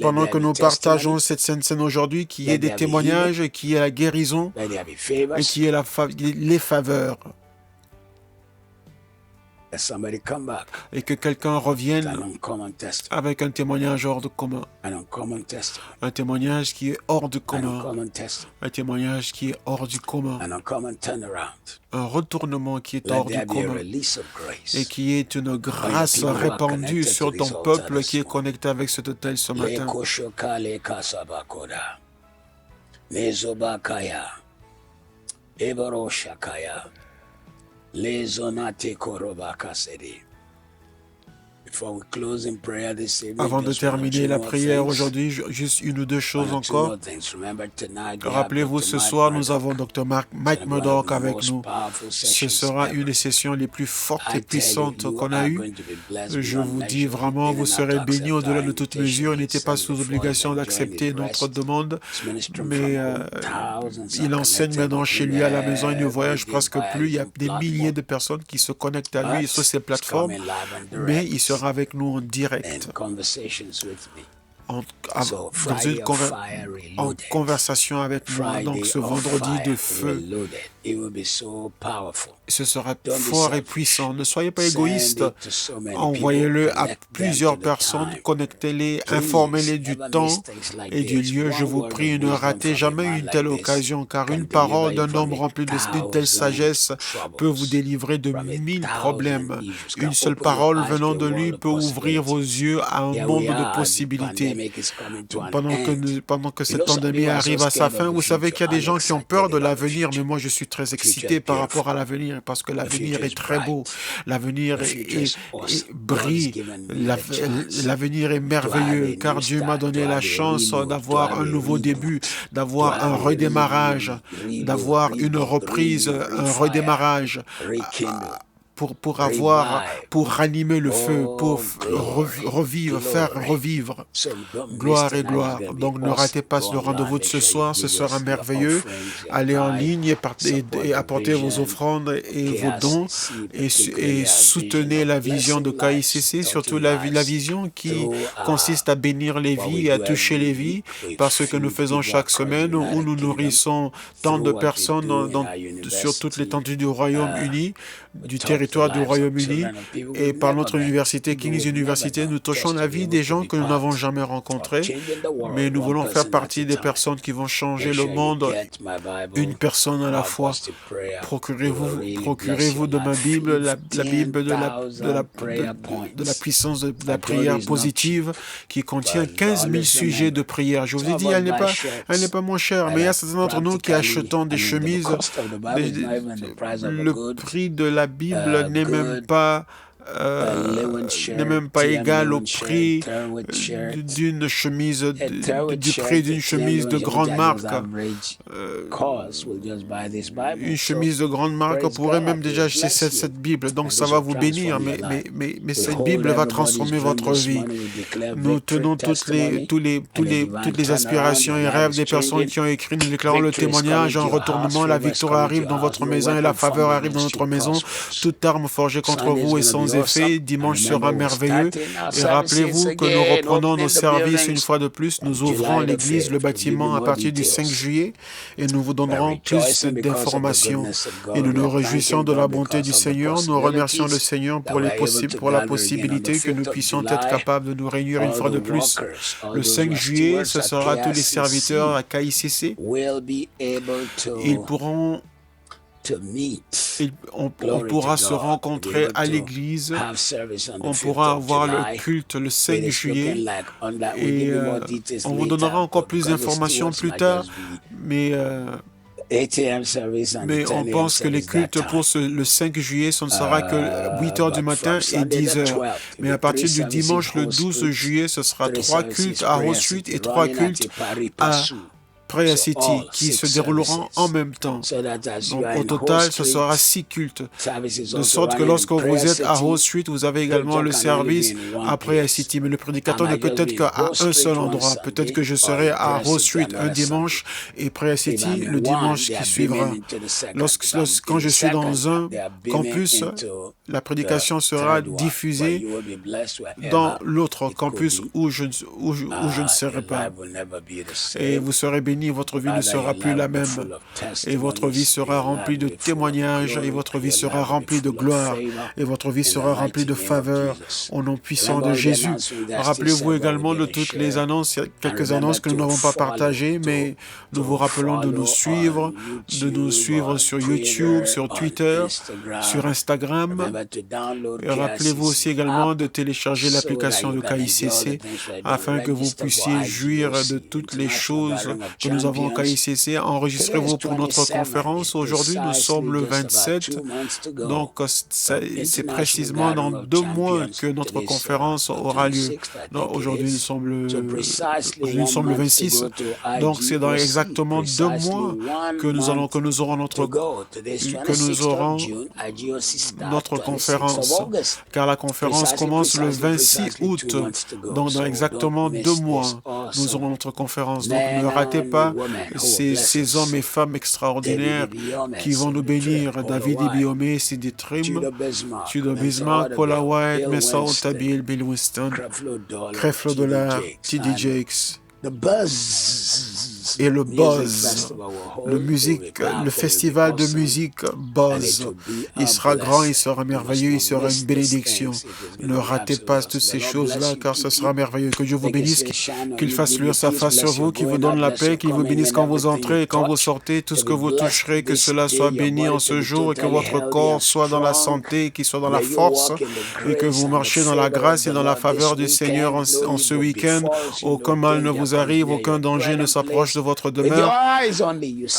Pendant que nous partageons cette sainte scène aujourd'hui, qui est des témoignages, qui est la guérison et qui est les faveurs. Et que quelqu'un revienne avec un témoignage hors de commun. Un témoignage qui est hors du commun. Un témoignage qui est hors du commun. Un retournement qui est hors du commun. Et qui est une grâce répandue sur ton peuple qui est connecté avec cet hôtel ce matin. Avant de terminer la prière aujourd'hui, juste une ou deux choses encore. Rappelez-vous, ce soir, nous avons Dr. Mike Murdock avec nous. Ce sera une des sessions les plus fortes et puissantes qu'on a eues. Je vous dis vraiment, vous serez bénis au-delà de toute mesure. Il n'était pas sous obligation d'accepter notre demande, mais il enseigne maintenant chez lui à la maison. Il ne voyage presque plus. Il y a des milliers de personnes qui se connectent à lui sur ces plateformes, mais il sera avec nous en direct, en conversation avec moi. Donc ce vendredi de feu, ce sera fort et puissant. Ne soyez pas égoïstes. Envoyez-le à plusieurs personnes, connectez-les, informez-les du temps et du lieu. Je vous prie, ne ratez jamais une telle occasion, car une parole d'un homme rempli d'une telle sagesse peut vous délivrer de 1000 problèmes. Une seule parole venant de lui peut ouvrir vos yeux à un monde de possibilités. Pendant que cette pandémie arrive à sa fin, vous savez qu'il y a des gens qui ont peur de l'avenir, mais moi je suis très excité par rapport à l'avenir, parce que l'avenir est très beau, l'avenir brille, l'avenir est merveilleux, car Dieu m'a donné la chance d'avoir un nouveau début, d'avoir un redémarrage, d'avoir une reprise, un redémarrage. Pour ranimer le feu, pour faire revivre. Gloire et gloire. Donc ne ratez pas le rendez-vous de ce soir, ce sera merveilleux. Allez en ligne et apportez vos offrandes et vos dons et soutenez la vision de KICC, surtout la vision qui consiste à bénir les vies et à toucher les vies, parce que nous faisons chaque semaine où nous nourrissons tant de personnes sur toute l'étendue du Royaume-Uni, du territoire territoire du Royaume-Uni et par notre université, King's University, nous touchons la vie des gens que nous n'avons jamais rencontrés, mais nous voulons faire partie des personnes qui vont changer le monde, une personne à la fois. Procurez-vous de ma Bible, la Bible de la puissance de la prière positive qui contient 15 000 sujets de prière. Je vous ai dit, elle n'est pas moins chère, mais il y a certains d'entre nous qui achetons des chemises. Le prix de la Bible n'est même pas égal au prix d'une chemise, du prix d'une chemise de grande marque. Une chemise de grande marque pourrait même déjà acheter cette Bible, donc ça va vous bénir, mais cette Bible va transformer votre vie. Nous tenons toutes les aspirations et rêves des personnes qui ont écrit, nous déclarons le témoignage en retournement, la victoire arrive dans votre maison et la faveur arrive dans notre maison. Toute arme forgée contre vous est sans effet. Dimanche sera merveilleux. Et rappelez-vous que nous reprenons nos services une fois de plus. Nous ouvrons l'église, le bâtiment à partir du 5 juillet et nous vous donnerons plus d'informations. Et nous nous réjouissons de la bonté du Seigneur. Nous remercions le Seigneur pour la possibilité que nous puissions être capables de nous réunir une fois de plus. Le 5 juillet, ce sera tous les serviteurs à KICC. Ils pourront on pourra se rencontrer à l'église, on pourra avoir le culte le 5 juillet et on vous donnera encore plus d'informations plus tard, mais on pense que les cultes pour le 5 juillet, ce ne sera que 8 heures du matin et 10 heures. Mais à partir du dimanche, le 12 juillet, ce sera 3 cultes à Rose Street et 3 cultes à Prayer City qui se dérouleront en même temps. Donc au total, ce sera 6 cultes. De sorte que lorsque vous êtes à Rose Street, vous avez également le service à Prayer City. Mais le prédicateur ne peut être qu'à un seul endroit. Peut-être que je serai à Rose Street un dimanche et Prayer City le dimanche qui suivra. Quand je suis dans un campus, la prédication sera diffusée dans l'autre campus où je ne serai pas. Et vous serez bénis, votre vie ne sera plus la même. Et votre vie sera remplie de témoignages, et votre vie sera remplie de gloire, et votre vie sera remplie de faveur au nom puissant de Jésus. Rappelez-vous également de toutes les annonces, il y a quelques annonces que nous n'avons pas partagées, mais nous vous rappelons de nous suivre sur YouTube, sur Twitter, sur Instagram. Et rappelez-vous aussi également de télécharger l'application de KICC afin que vous puissiez jouir de toutes les choses que nous avons au KICC. Enregistrez-vous pour notre conférence. Aujourd'hui, nous sommes le 27. Donc, c'est précisément dans 2 mois que notre conférence aura lieu. Aujourd'hui, nous sommes le 26. Donc, c'est dans exactement 2 mois que nous aurons notre conférence. Car la conférence commence le 26 août. Donc, dans exactement 2 mois, nous aurons notre conférence. Donc, ne ratez pas ces hommes et femmes extraordinaires qui vont nous bénir. David Ibiome, Sidi Trim, Tudor Bismarck, Paula White, Messa Otabil, Bill Winston, Creflo Dollar, T.D. Jakes. Et le buzz, le festival de musique Buzz, il sera grand, il sera merveilleux, il sera une bénédiction. Ne ratez pas toutes ces choses-là, car ce sera merveilleux. Que Dieu vous bénisse, qu'il fasse luire sa face sur vous, qu'il vous donne la paix, qu'il vous bénisse quand vous entrez et quand vous sortez, tout ce que vous toucherez, que cela soit béni en ce jour et que votre corps soit dans la santé, qu'il soit dans la force et que vous marchiez dans la grâce et dans la faveur du Seigneur en ce week-end. Aucun mal ne vous arrive, aucun danger ne s'approche de votre demeure.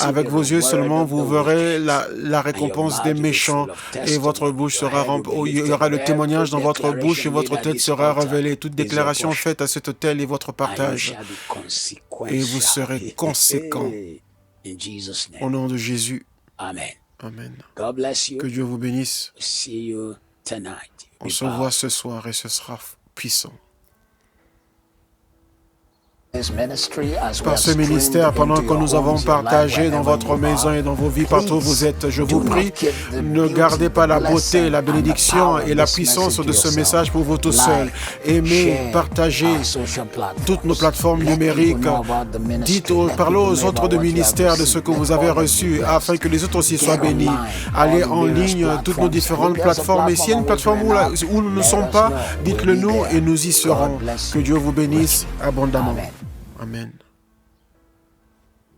Avec vos yeux seulement, vous verrez la récompense des méchants et votre bouche sera remplie. Il y aura le témoignage dans votre bouche et votre tête sera révélée. Toute déclaration faite à cet autel est votre partage. Et vous serez conséquents. Au nom de Jésus. Amen. Que Dieu vous bénisse. On se voit ce soir et ce sera puissant. par ce ministère pendant que nous avons partagé dans votre maison et dans vos vies partout où vous êtes. Je vous prie, ne gardez pas la beauté, la bénédiction et la puissance de ce message pour vous tout seuls. Aimez, partagez toutes nos plateformes numériques. Dites, parlez aux autres de ministère de ce que vous avez reçu afin que les autres aussi soient bénis. Allez en ligne, toutes nos différentes plateformes. Et s'il y a une plateforme où nous ne sommes pas, dites-le nous et nous y serons. Que Dieu vous bénisse abondamment. Amen.